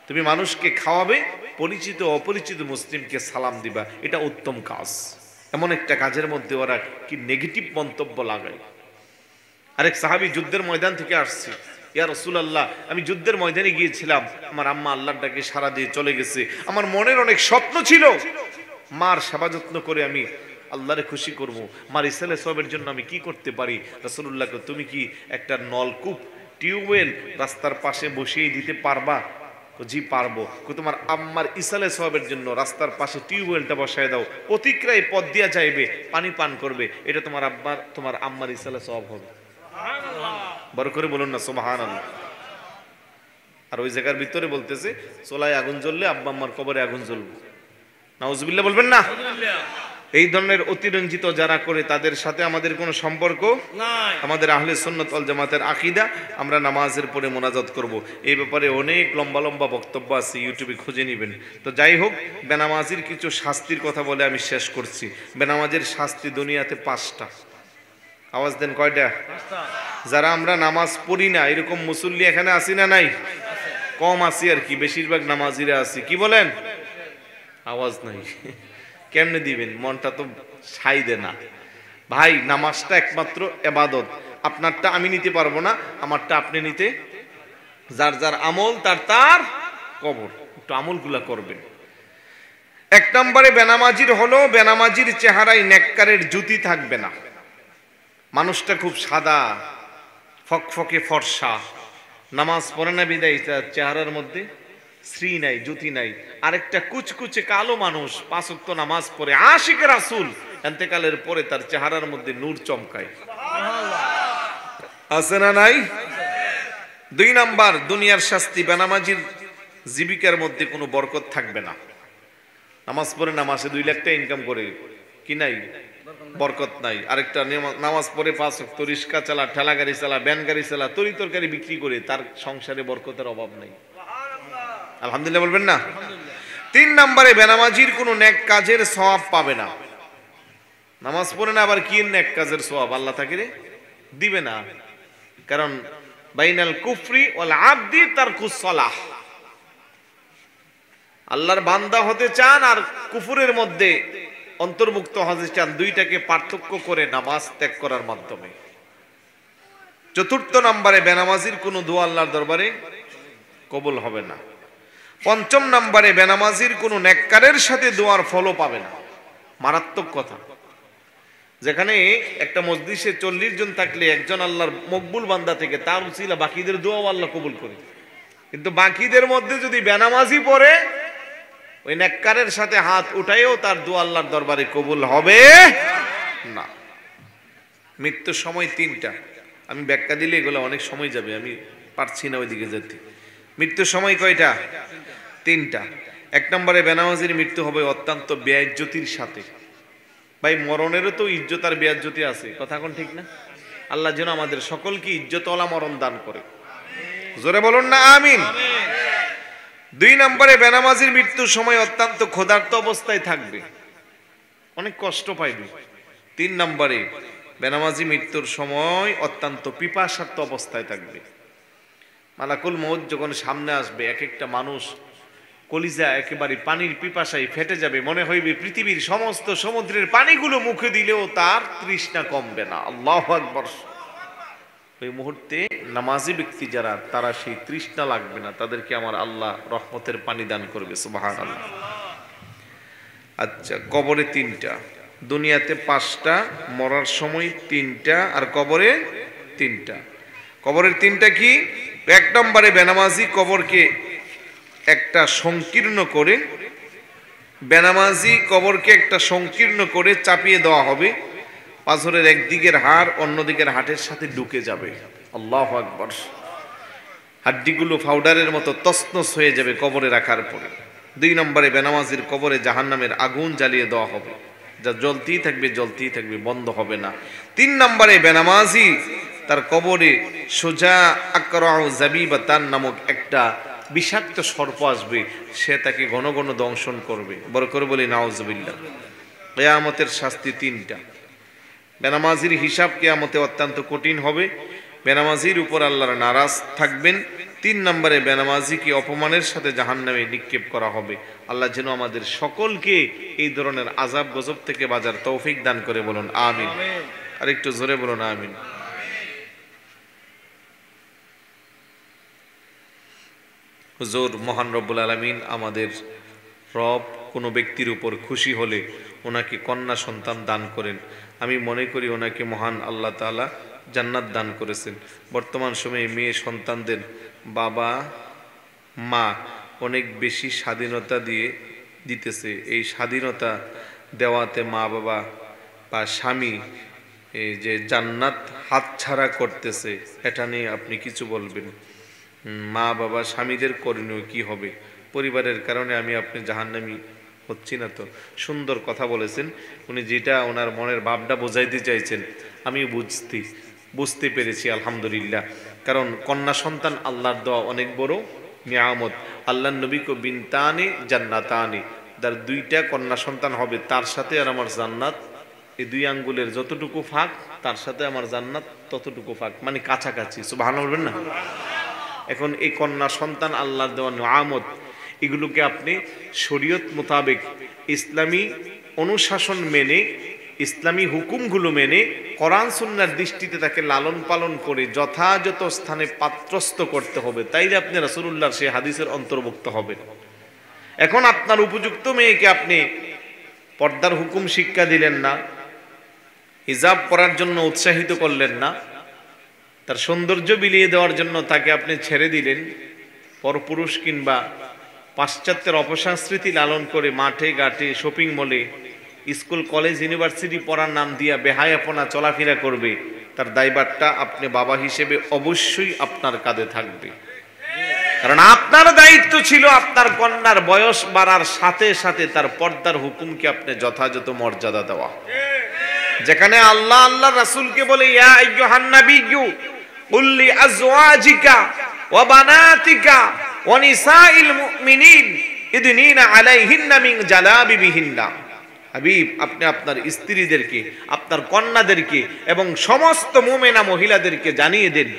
তুমি মানুষকে খাওয়াবে, পরিচিত অপরিচিত মুসলিমকে সালাম দিবা, এটা উত্তম কাজ। এমন একটা কাজের মধ্যে ওরা কি নেগেটিভ মন্তব্য লাগায়। আরেক সাহাবী যুদ্ধের ময়দান থেকে আসছে, ইয়া রাসূলুল্লাহ আমি যুদ্ধের ময়দানে গিয়েছিলাম, আমার আম্মা আল্লাহর ডাকে সাড়া দিয়ে চলে গেছে, আমার মনের অনেক স্বপ্ন ছিল মার সেবা যত্ন করে আমি আল্লাহরে খুশি করব, মার ইসালে সবের জন্য আমি কি করতে পারি? রাসূলুল্লাহকে তুমি কি একটা নলকূপ টিউবওয়েল রাস্তার পাশে বসিয়ে দিতে পারবা? জি পারবো। তোমার আম্মার ইসালে সওয়াবের জন্য রাস্তার পাশে টিউবওয়েলটা বসায় দাও, প্রতিক্রিয়ায় পথ দিয়া যাইবে, পানি পান করবে, এটা তোমার আম্মার ইসালে সওয়াব হবে। বড় করে বলুন না সুবহানাল্লাহ। আর ওই জায়গার ভিতরে বলতেছে চুলায় আগুন জ্বললে আব্বা আম্মার কবরে আগুন জ্বলবে। নাউজুবিল্লাহ বলবেন না? এই ধরনের অতিরঞ্জিত যারা করে তাদের সাথে আমাদের কোনো সম্পর্ক নাই। আমাদের আহলে সুন্নাত ওয়াল জামাতের আকীদা, আমরা নামাজের পরে মোনাজাত করব। এই ব্যাপারে অনেক লম্বা লম্বা বক্তব্য আছে, ইউটিউবে খুঁজে নেবেন। তো যাই হোক, বেনামাজির কিছু শাস্তির কথা বলে আমি শেষ করছি। বেনামাজের শাস্তি দুনিয়াতে 5টা। আওয়াজ দেন কয়টা? যারা আমরা নামাজ পড়ি না এরকম মুসল্লি এখানে আসি না নাই? কম আসি আর কি, বেশিরভাগ নামাজিরা আছি। কি বলেন? আওয়াজ নাই। কেমনে দিবেন? মনটা তো সাইদে না। ভাই নামাজটা একমাত্র এবাদত। আপনারটা আমি নিতে পারবো না, আমারটা আপনি নিতে, যার যার আমল তার তার কবর। একটু আমলগুলা করবেন। এক নম্বরে বেনামাজির হলো, বেনামাজির চেহারায় নেককারের জুতি থাকবে না। মানুষটা খুব সাদা, ফকফকে ফর্সা, নামাজ পড়ে না বিদায় তার চেহারার মধ্যে শ্রী নাই, জুতি নাই। আরেকটা কুচকুচে কালো মানুষ, 5 ওয়াক্ত নামাজ পড়ে, আশিক রাসূল, ইন্তেকালের পরে তার চেহারার মধ্যে নূর চমকায়। আছে না নাই? 2 নাম্বার দুনিয়ার শাস্তি, বেনামাজির জীবিকার মধ্যে কোনো বরকত থাকবে না। নামাজ পড়ে না, মাসে 2 লাখ টাকা ইনকাম করে, কি নাই? বরকত নাই। আরেকটা নামাজ পড়ে 5 ওয়াক্ত রিক্সা চালা, ঠেলা গাড়ি চালা, ভ্যান গাড়ি চালা, তরি তরকারি বিক্রি করে, তার সংসারে বরকতের অভাব নাই। আলহামদুলিল্লাহ বলবেন না? 3 নম্বরে বেনামাজির কোনো নেক কাজের সওয়াব পাবে না। নামাজ পড়ে না, আবার কি নেক কাজের সওয়াব আল্লাহ তাকে দিবে না। কারণ বাইনাল কুফরি ওয়াল আবদি তারকুস সালাহ, আল্লাহর বান্দা হতে চান আর কুফরের মধ্যে অন্তর্ভুক্ত হতে চান, দুইটাকে পার্থক্য করে নামাজ ত্যাগ করার মাধ্যমে। 4 নম্বরে বেনামাজির কোনো দোয়া আল্লাহর দরবারে কবুল হবে না। 5 নম্বরে বেনামাজির কোনো নেককারের সাথে দোয়ার ফলও পাবে না। মারাত্মক কথা। যেখানে একটা মজলিসে 40 জন থাকলে একজন আল্লাহর মকবুল বান্দা থেকে, তার উসিলা বাকিদের দোয়াও আল্লাহ কবুল করে। কিন্তু বাকিদের মধ্যে যদি বেনামাজি পড়ে, ওই নেককারের সাথে হাত উঠাইও তার দোয়া আল্লাহর দরবারে কবুল হবে না। মৃত্যুর সময় 3টা। আমি ব্যাখ্যা দিলে এগুলো অনেক সময় যাবে, আমি পারছি না ওইদিকে যেতে। মৃত্যুর সময় কয়টা? 3টা। 1 নম্বরে বেনামাজির মৃত্যু হবে অত্যন্ত বেইজ্জতির সাথে। ভাই মরণেরও তো ইজ্জত আর বেইজ্জতি আছে, কথা কোন ঠিক না? আল্লাহ যেন আমাদের সকলকে ইজ্জতওয়ালা মরণ দান করে। জোরে বলুন না আমিন। 2 নম্বরে বেনামাজির মৃত্যুর সময় অত্যন্ত ক্ষুধার্ত অবস্থায় থাকবে, অনেক কষ্ট পাইবে। 3 নম্বরে বেনামাজি মৃত্যুর সময় অত্যন্ত পিপাসার্ত অবস্থায় থাকবে। মালাকুল মউত যখন সামনে আসবে, এক একটা মানুষ কলিজা একেবারে পানির পিপাসায় ফেটে যাবে, মনে হইবে পৃথিবীর সমস্ত সমুদ্রের পানিগুলো মুখে দিলেও তার তৃষ্ণা কমবে না। আল্লাহু আকবার। ওই মুহূর্তে নামাজি ব্যক্তি যারা, তারা সেই তৃষ্ণা লাগবে না, তাদেরকে আমার আল্লাহ রহমতের পানি দান করবে। সুবহানাল্লাহ। আচ্ছা, কবরে 3টা, দুনিয়াতে 5টা, মরার সময় 3টা, আর কবরে 3টা। কবরের 3টা কি? 1 নম্বরে বেনামাজি কবরকে একটা সংকীর্ণ করে, বেনামাজি কবরকে একটা সংকীর্ণ করে চাপিয়ে দেওয়া হবে। পাথরের একদিকের হাড় অন্য দিকের হাড়ের সাথে ঢুকে যাবে। আল্লাহু আকবার। হাড্ডিগুলো পাউডারের মতো তছনছ হয়ে যাবে কবরে রাখার পরে। 2 নম্বরে বেনামাজির কবরে জাহান্নামের আগুন জ্বালিয়ে দেওয়া হবে, যা জ্বলতেই থাকবে, জ্বলতেই থাকবে, বন্ধ হবে না। 3 নম্বরে বেনামাজি তার কবরে সোজা আকরাউ জাবিবাতান নামক একটা বিষাক্ত সর্প আসবে, সে তাকে ঘন ঘন দংশন করবে। বড় করে বলি নাউজুবিল্লাহ। কিয়ামতের শাস্তি 3টা। বেনামাজির হিসাব কিয়ামতে অত্যন্ত কঠিন হবে। বেনামাজির উপর আল্লাহর নারাজ থাকবেন। 3 নম্বরে বেনামাজিকে অপমানের সাথে জাহান্নামে নিক্ষেপ করা হবে। আল্লাহ যেন আমাদের সকলকে এই ধরনের আযাব গজব থেকে বাঁচার তৌফিক দান করে। বলুন আমিন। আর একটু জোরে বলুন আমিন। হুজুর, মহান রব্বুল আলামিন আমাদের রব কোনো ব্যক্তির উপর খুশি হলে ওনাকে কন্যা সন্তান দান করেন। আমি মনে করি ওনাকে মহান আল্লাহ তাআলা জান্নাত দান করেছেন। বর্তমান সময়ে মেয়ে সন্তানদের বাবা মা অনেক বেশি স্বাধীনতা দিতেছে। এই স্বাধীনতা দেওয়াতে মা বাবা বা স্বামী এই যে জান্নাত হাতছাড়া করতেছে, এটা নিয়ে আপনি কিছু বলবেন? মা বাবা স্বামীদের করণীয় কি হবে? পরিবারের কারণে আমি আপনি জাহান্নামী হচ্ছি না তো? সুন্দর কথা বলেছেন উনি, যেটা ওনার মনের ভাবটা বোঝাইতে চাইছেন আমি বুঝতে পেরেছি আলহামদুলিল্লাহ। কারণ কন্যা সন্তান আল্লাহর দেওয়া অনেক বড় নিয়ামত। আল্লাহর নবী কো বিনতানি জান্নাতানি, যার 2টা কন্যা সন্তান হবে তার সাথে আর আমার জান্নাত এই 2 আঙ্গুলের যতটুকু ফাঁক, তার সাথে আমার জান্নাত ততটুকু ফাঁক, মানে কাছাকাছি। সুবহানাল্লাহ বলবেন না? এখন এই কন্যা সন্তান আল্লাহর দেওয়া নিয়ামত, এগুলোকে আপনি শরীয়ত মোতাবেক ইসলামী অনুশাসন মেনে, ইসলামী হুকুমগুলো মেনে, কোরআন সুন্নাহর দৃষ্টিতে তাকে লালন পালন করে যথাযথ স্থানে পাত্রস্থ করতে হবে, তাইলে আপনি রাসূলুল্লাহর সেই হাদিসের অন্তর্ভুক্ত হবেন। এখন আপনার উপযুক্ত মেয়েকে আপনি পর্দার হুকুম শিক্ষা দিলেন না, হিজাব পরার জন্য উৎসাহিত করলেন না, তার সৌন্দর্য বিলিয়ে দেওয়ার জন্য তাকে আপনি ছেড়ে দিলেন, পরপুরুষ কিংবা পাশ্চাত্যের অপসংস্কৃতি লালন করে মাঠে ঘাটে শপিং মলে স্কুল কলেজ ইউনিভার্সিটি পড়ার নাম দিয়া বেহায়াপনা চলাফেরা করবে, তার দায়ভারটা আপনি বাবা হিসেবে অবশ্যই আপনার কাঁধে থাকবে। কারণ আপনার দায়িত্ব ছিল আপনার কন্যার বয়স বাড়ার সাথে সাথে তার পর্দার হুকুমকে আপনি যথাযথ মর্যাদা দেওয়া। যেখানে আল্লাহ আল্লাহ রাসূলকে বলে ইয়া আইয়ুহান নাবিয়্যু কুল লি আজওয়াজিকা ওয়া বানাতিকা ওয়া নিসাইল মুমিনিন ইদনিনা আলাইহিন্না মিন জালাবিবিহিন্না, হাবিব আপনি আপনার স্ত্রীদেরকে, আপনার কন্যাদেরকে এবং সমস্ত মুমিনা মহিলাদেরকে জানিয়ে দেন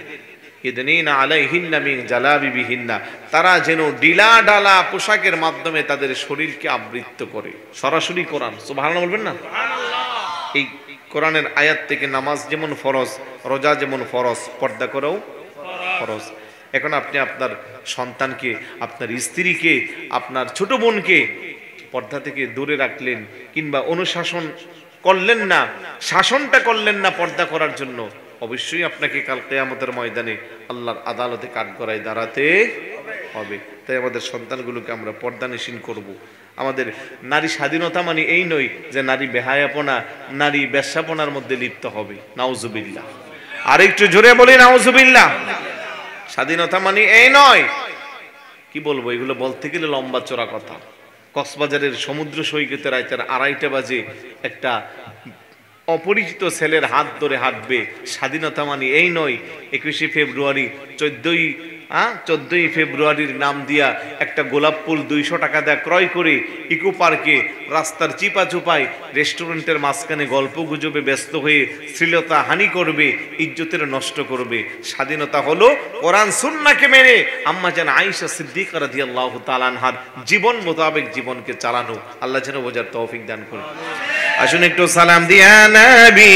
ইদনিনা আলাইহিন্না মিন জালাবিবিহিন্না, তারা যেন ডিলা ডালা পোশাকের মাধ্যমে তাদের শরীরকে আবৃত করে। সরাসরি কোরআন, সুবহানাল্লাহ বলবেন না? এই কোরআনের আয়াত থেকে নামাজ যেমন ফরজ, রোজা যেমন ফরজ, পর্দা করেও ফরজ। এখন আপনি আপনার সন্তানকে, আপনার স্ত্রীকে, আপনার ছোট বোনকে পর্দা থেকে দূরে রাখলেন কিংবা অনুশাসন করলেন না, শাসনটা করলেন না পর্দা করার জন্য, অবশ্যই আপনাকে কাল কিয়ামতের ময়দানে আল্লাহর আদালতে কাঠগড়ায় দাঁড়াতে হবে। তাই আমাদের সন্তানগুলোকে আমরা পর্দানিশীন করব। আমাদের নারী স্বাধীনতা মানে এই নয় যে নারী বেহায়াপনা, নারী বেশ্যাপনার মধ্যে লিপ্ত হবে, নাউজুবিল্লাহ। আর একটু জোরে বলি নাউজুবিল্লাহ। স্বাধীনতা মানে এই নয়। কি বলবো, এগুলো বলতে গেলে লম্বা চড়া কথা। কক্সবাজারের সমুদ্র সৈকতে রাতের 2:30 বাজে একটা অপরিচিত ছেলের হাত ধরে হাঁটবে, স্বাধীনতা মানে এই নয়। 21শে ফেব্রুয়ারি 14ই ফেব্রুয়ারির নাম দিয়া একটা গোলাপ ফুল 200 টাকা দেয়া ক্রয় করে ইকো পার্কে রাস্তার চিপা চুপায় রেস্টুরেন্টের মাঝখানে গল্প গুজবে ব্যস্ত হয়ে শ্লীলতা হানি করবে, ইজ্জতের নষ্ট করবে। স্বাধীনতা হলো কোরআন সুন্নাহকে মেনে আম্মা জান আয়েশা সিদ্দিকা রাদিয়াল্লাহু তাআলা আনহার জীবন মোতাবেক জীবনকে চালানো। আল্লাহ যেন বোঝার তৌফিক দান করুন। আসুন একটু সালাম দিয়া নবী।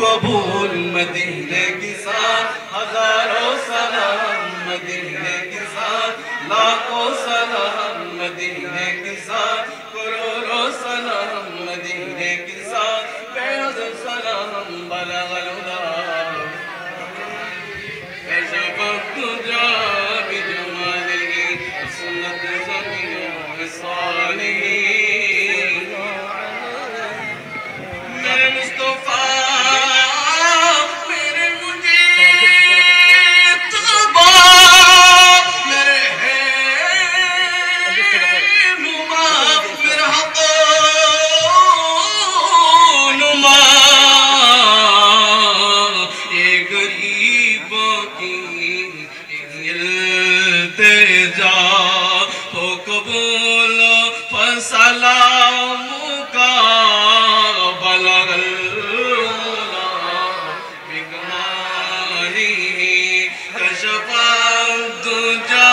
قبول مدینے کے ساتھ ہزاروں سلام مدینے کے ساتھ لاکھوں سلام مدینے کے ساتھ کروڑوں سلام مدینے کے ساتھ بیعت سلام بلغ الہدا کشف الدجى بجماله سنت زمین صالحین میرے مصطفیٰ سلام کا بلغ العلا بکمالہ کشف الدجى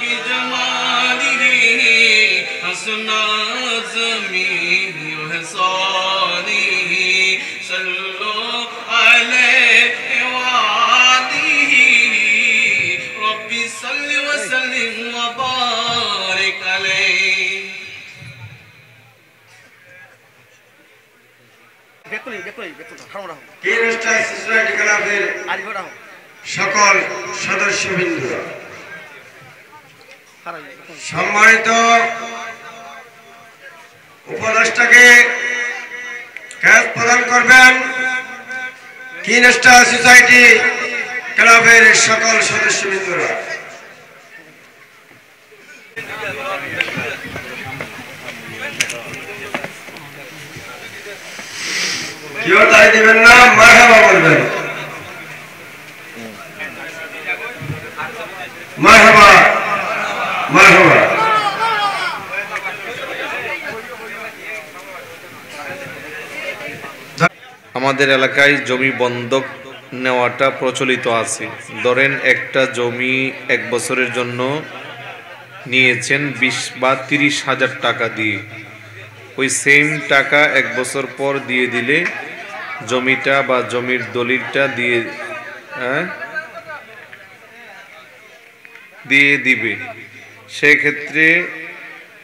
بجمالہ حسن ضمیہ وحسانہ صلوا علیہ وآلہ ربی صل وسلم وبارک علیہ কিনস্টার সোসাইটি ক্লাবের সকল সদস্যবৃন্দ, সম্মানিত উপদেষ্টাকে ক্যাশ প্রদান করবেন কিনস্টার সোসাইটি ক্লাবের সকল সদস্যবৃন্দরা। কেউ তাই দিবেন না, মারহাবা বলবেন। মারহাবা মারহাবা। আমাদের এলাকায় জমি বন্ধক নেওয়াটা প্রচলিত আছে। ধরেন একটা জমি 1 বছরের জন্য নিয়েছেন 20 বা 30 হাজার টাকা দিয়ে, ওই সেম টাকা 1 বছর পর দিয়ে দিলে জমিটা বা জমির দলিলটা দিয়ে দিবে। সেক্ষেত্রে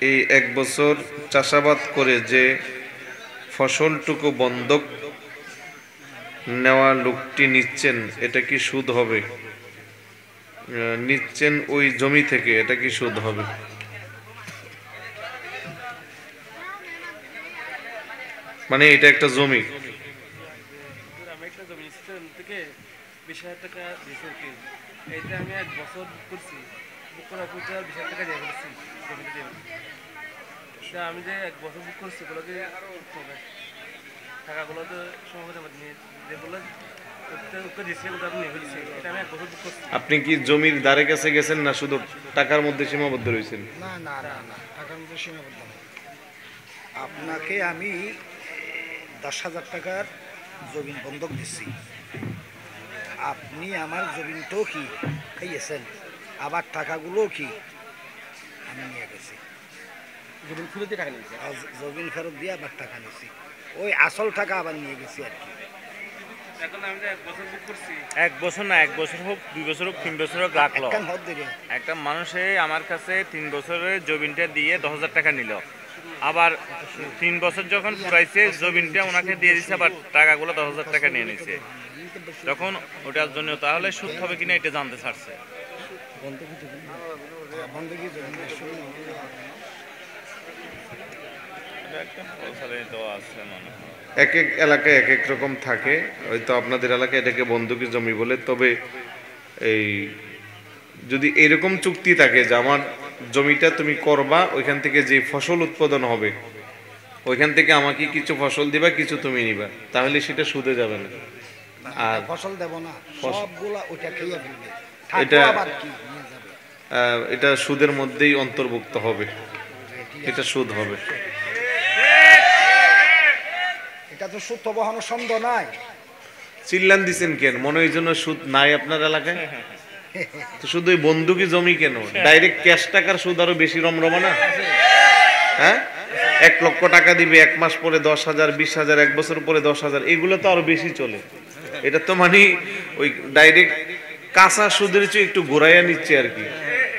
এই 1 বছর চাষাবাদ করে যে ফসলটুকু বন্ধক নেওয়া লোকটি নিচ্ছেন, এটা কি সুদ হবে? নিচ্ছেন ওই জমি থেকে, এটা কি সুদ হবে? মানে এটা একটা জমি, 20,000 টাকা দিয়েছে কি এইটা আমি 1 বছর বুক করছি, বুক করার পর 20,000 টাকা দিয়ে ফেলছি জমিটা দিয়ে ফেলছি। আমি যে 1 বছর বুক করছি ওগুলোকে টাকাগুলো তো সময় করে নিয়ে যেগুলো দিয়েছে ওটা আমি নিয়ে ফেলছি। এটা আমি 1 বছর বুক করছি। আপনি কি জমির ধারে কাছে গেছেন না শুধু টাকার মধ্যে সীমাবদ্ধ রয়েছেন? না না না না, টাকার মধ্যে সীমাবদ্ধ নেই। আপনাকে আমি 10,000 টাকার জমিন বন্ধক দিচ্ছি, আপনি আমার জমিনটাও কি খাইয়েছেন, আবার টাকাগুলোও কি আমি নিয়ে গেছি, জমিন ফেরত দিয়ে টাকা নিয়েছে। আর জমিন ফেরত দিয়ে আবার টাকা নিয়েছি, ওই আসল টাকা আবার নিয়ে গেছি আর কি। এখন আমি যে 1 বছর বুক করছি, 1 বছর না, 1 বছর হোক 2 বছর হোক 3 বছর হোক রাখলো। একখান হদ দিলে একটা মানুষে আমার কাছে 3 বছরের জমিনটা দিয়ে 10,000 টাকা নিল, আবার 3 বছর যখন পুরাইছে জমিনটা ওনাকে দিয়ে দিচ্ছে, আবার টাকাগুলো 10,000 টাকা নিয়ে নিছে। তখন ওটার জন্য তাহলে সুদ হবে কিনা এটা জানতে চাচ্ছে। বন্ধকি জমিন এক এক এলাকায় এক এক রকম থাকে, হয়তো আপনাদের এলাকায় এটাকে বন্ধকি জমি বলে। তবে এই যদি এরকম চুক্তি থাকে যে আমার জমিটা তুমি করবা, ওইখান থেকে যে ফসল উৎপাদন হবে ওইখান থেকে আমাকে কিছু ফসল দিবা, কিছু তুমি নিবা, তাহলে সেটা সুদে যাবে না। আর ফসল দেব না, সবগুলা ওটা খেয়ে ফেলবে, এটা আবার কি নিয়ে যাবে, এটা সুদের মধ্যেই অন্তর্ভুক্ত হবে, এটা সুদ হবে। এটা তো সুদ বহানো সন্দেহ নাই। চিল্লান দিছেন কেন? মনে হয় জন্য সুদ নাই আপনার এলাকায়? তো শুধু ওই বন্ধুকি জমি কেন, ডাইরেক্ট ক্যাশ টাকার সুদ আরো বেশি রমরমা না? হ্যাঁ, 1 লক্ষ টাকা দিবে, 1 মাস পরে 10,000, 20,000, 1 বছর পরে 10,000, এগুলো তো আরো বেশি চলে। এটা তো মানে ওই ডাইরেক্ট কাঁচা সুদের চেয়ে একটু ঘুরাইয়া নিচ্ছে আর কি,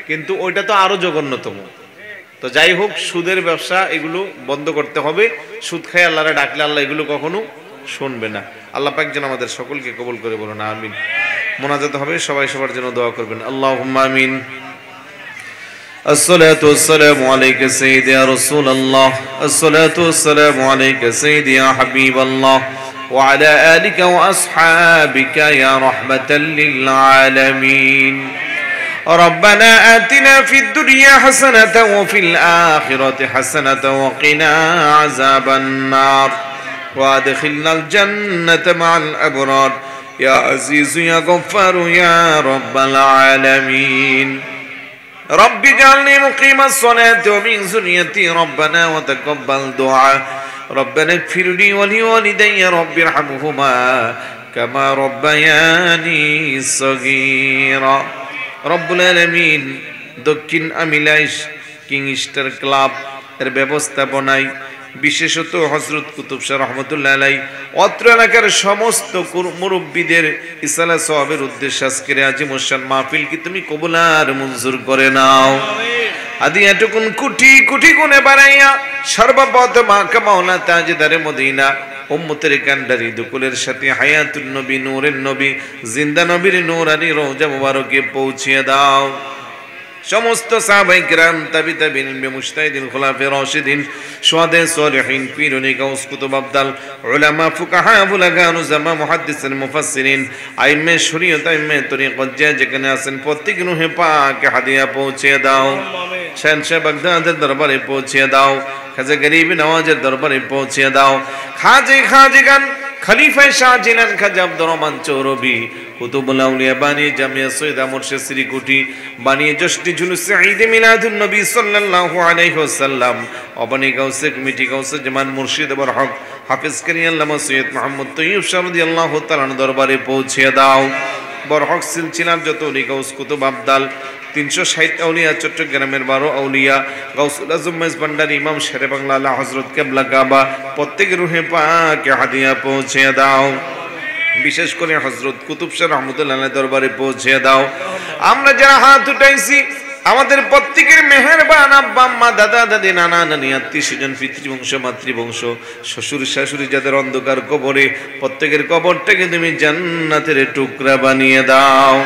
কিন্তু ওইটা তো আরো জঘন্যতম। তো যাই হোক, সুদের ব্যবসা এগুলো বন্ধ করতে হবে। সুদ খায় আল্লাহরে ডাকলে আল্লাহ এগুলো কখনো শুনবে না। আল্লাহ পাক যেন আমাদের সকলকে কবুল করে, বলুন আমিন। মোনাজাত হবে, সবাই সবার জন্য দোয়া করবেন। আল্লাহুম্মা আমিন। আসসালাতু ওয়াসসালামু আলাইকা সাইয়্যিদি ইয়া রাসূলুল্লাহ, আসসালাতু ওয়াসসালামু আলাইকা সাইয়্যিদি ইয়া হাবিবাল্লাহ, ওয়া আলা আলিকা ওয়া আসহাবিকা ইয়া রাহমাতাল লিল আলামিন। ربنا آتنا في الدنيا حسنة وفي الآخرة حسنة وقنا عذاب النار وادخلنا الجنة مع الأبرار يا عزيز يا غفار يا رب العالمين. رب اجعلني مقيم الصلاة ومن ذريتي ربنا وتقبل دعاء. ربنا اغفر لي ولوالدي رب ارحمهما كما ربياني صغيرا. রব্বুল আলামিন দক্ষিণ আমিলাইশ কিং স্টার ক্লাব এর ব্যবস্থাপনায়, বিশেষত হযরত কুতুব শাহ রহমাতুল্লাহ আলাইহি অত্র এলাকার সমস্ত মুরব্বীদের ইসালা সওয়াবের উদ্দেশ্যে আজকের আজিমুশান মাহফিল কি তুমি কবুল আর মঞ্জুর করে নাও। আদি এতক্ষণ কোটি কোটি গুণে বাড়াইয়া সর্বপথ মাকা মাওলা তাজদারে মদিনা উম্মতের কান্ডারি দুকুলের সাথে হায়াতুন নবী নূরের নবী জিন্দা নবীর নূরানি রওজা মুবারকে পৌঁছিয়ে দাও। সমস্ত সাহাবায়ে কিরাম, তাবি তাবিঈন, মুজতাহিদিন, খুলাফায়ে রাশিদিন, শুহাদা সালিহিন, পীরুনে গাউস, কুতুব আবদাল, উলামা, ফুকাহা, বুলাগা, নুজামা, মুহাদ্দিসিন, মুফাসসিরিন, আইম্মে শরীয়ত, আইম্মে তরিকত, যেখানে আছেন প্রত্যেক রূহে পাকে হাদিয়া পৌঁছিয়ে দাও। শাহেনশাহ বাগদাদের দরবারে পৌঁছিয়ে দাও। খাজা গরিব নওয়াজের দরবারে পৌঁছিয়ে দাও। খাজিগান খলিফা শাহ জিলান খাজা আব্দুর রহমান চৌরবি কুতুবুল আউলিয়া বানিয়ে জামিয়া সৈয়দা মুর্শিদ শ্রীকুটি বানিয়ে জশ্নে জুলুস ঈদ মিলাদুন নবী সাল্লাল্লাহু আলাইহি ওয়াসাল্লাম অবানি গাউসে কমিটি গাউসে জামান মুর্শিদ বর হক হাফেজ করিম আল্লামা সৈয়দ মুহাম্মদ তৈয়ব শাহ রাদিয়াল্লাহু তাআলা দরবারে পৌঁছিয়ে দাও। বর হক সিলসিলার যত ওলি গাউস কুতুব আবদাল 360 আউলিয়া, চট্টগ্রামের 12 আউলিয়া, গাউসুল আজম মেজ ভান্ডারী, ইমাম শেরে বাংলা আলা হযরত কিবলা কাবা প্রত্যেক রূহে পাকে হাদিয়া পৌঁছে দাও। বিশেষ করে হযরত কুতুব শাহ রহমাতুল্লাহ আলাইহি দরবারে পৌঁছে দাও। আমরা যারা হাত উঠাইছি আমাদের প্রত্যেকের মেহেরবান আব্বা আম্মা, দাদা দাদি, নানা নানি, আত্মীয় স্বজন, পিতৃবংশ, মাতৃবংশ, শ্বশুর শাশুড়ি যাদের অন্ধকার কবরে, প্রত্যেকের কবরটাকে তুমি জান্নাতের টুকরা বানিয়ে দাও।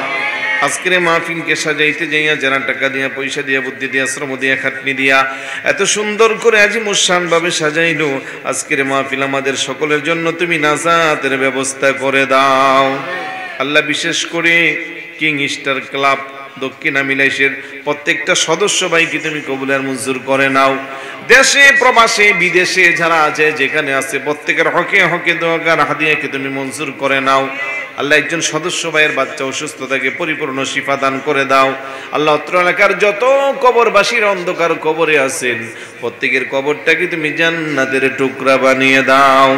আজকের মাহফিলকে সাজাইতে যাইয়া যারা টাকা দিয়া, পয়সা দিয়া, বুদ্ধি দিয়া, শ্রম দিয়া, খাটনি দিয়া এত সুন্দর করে আজিমুশান ভাবে সাজাইলো, আজকের মাহফিল আমাদের সকলের জন্য তুমি নাজাতের ব্যবস্থা করে দাও। আল্লাহ বিশেষ করে কিং স্টার ক্লাব দক্ষিণা মিলাইশের প্রত্যেকটা সদস্য ভাইকে তুমি কবুল আর মঞ্জুর করে নাও। দেশে প্রবাসে বিদেশে যারা আছে যেখানে আছে প্রত্যেকের হকে হকে দোয়াগার হাদিয়াকে তুমি মঞ্জুর করে নাও। আল্লাহ একজন সদস্য ভাইয়ের বাচ্চা অসুস্থতাকে পরিপূর্ণ শিফা দান করে দাও। আল্লাহ অত্র এলাকার যত কবরবাসীর অন্ধকার কবরে আছেন প্রত্যেকের কবরটাকে তুমি জান্নাতের টুকরা বানিয়ে দাও।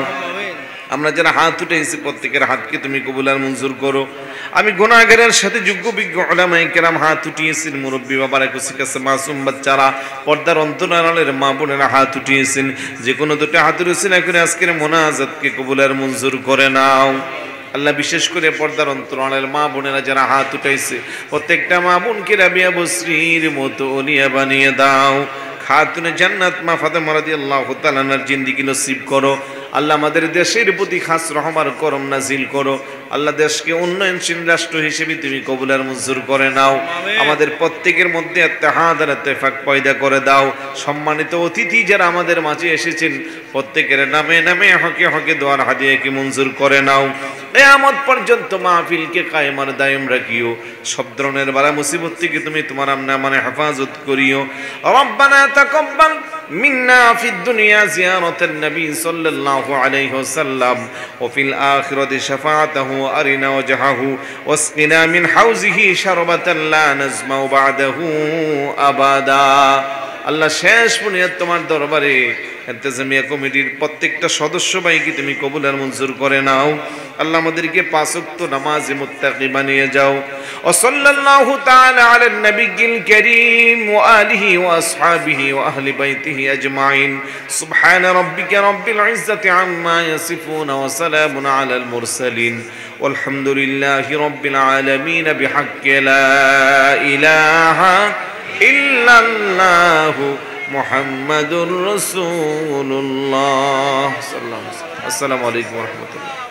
আমরা যারা হাত উঠেছি প্রত্যেকের হাতকে তুমি কবুল আর মঞ্জুর করো। আমি গুনাহগারের সাথে যোগ্য বিজ্ঞ উলামায়ে কেরাম হাত উঠিয়েছেন, মুরব্বী বাবারা কুসি কাছে মাসুম বাচ্চারা পর্দার অন্তরালের মা বোনেরা হাত উঠিয়েছেন, যে কোনো দুটো হাত উঠেছেন এখন আজকের মোনাজাতকে কবুল আর মঞ্জুর করে নাও। আল্লাহ বিশেষ করে পর্দার অন্তরালের মা বোনেরা যারা হাত উঠাইছে প্রত্যেকটা মা বোনকে রাবিয়া বসরির মতো ওলিয়া বানিয়ে দাও। খাতুনে জান্নাত মা ফাতেমা রাদিয়াল্লাহু তাআলা আনহার জিন্দেগি নসিব করো। আল্লাহ আমাদের দেশের প্রতি খাস রহমার করম নাজিল করো। আল্লাহ দেশকে উন্নয়নশীল রাষ্ট্র হিসেবে তুমি কবুল আর মঞ্জুর করে নাও। আমাদের প্রত্যেকের মধ্যে ইত্তেহাদ আর ইত্তেফাক পয়দা করে দাও। সম্মানিত অতিথি যারা আমাদের মাঝে এসেছেন প্রত্যেকের নামে নামে হকে হকে দোয়ার হাদিয়াকে মঞ্জুর করে নাও। কিয়ামত পর্যন্ত মাহফিলকে কায়েম আর দায়েম রাখিও। সব ধরনের বালা মুসিবত থেকে তুমি তোমার আমনে হেফাজত করিও। রব্বানা তাকাব্বাল মিন্না ফিদ দুনিয়া জিয়ারাতান নবী সাল্লাল্লাহু আলাইহি ওয়াসাল্লাম ওয়া ফিল আখিরাতি শাফাআতাহু আরিনা ওয়াজহাহু ওয়াসকিনা মিন হাউজিহি শারবাতান লা নাজমাউ বা'দাহু আবাদা। আল্লাহ শেষ বুনিয়াদ তোমার দরবারে ইন্তেজামিয়া কমিটির প্রত্যেকটা সদস্য ভাইকে তুমি কবুল আর মঞ্জুর করে নাও। আল্লাহ আমাদেরকে পাঁচ ওয়াক্ত নামাজে মুত্তাকি বানিয়ে যাও। ও সাল্লাল্লাহু তাআলা আলান নবিয়্যিল কারীম ওয়া আলিহি ওয়া আসহাবিহি ওয়া আহলি বাইতিহি আজমাইন। সুবহান রাব্বিকা রাব্বিল ইজ্জাতি আম্মা ইয়াসিফুন ওয়া সালামুন আলাল মুরসালিন ওয়ালহামদুলিল্লাহি রাব্বিল আলামিন বিহাক্কি লা ইলাহা ইল্লাল্লাহু মুহাম্মাদুর রাসূলুল্লাহ সাল্লাল্লাহু আলাইহি ওয়াসাল্লাম। আসসালামু আলাইকুম ওয়া রাহমাতুল্লাহ।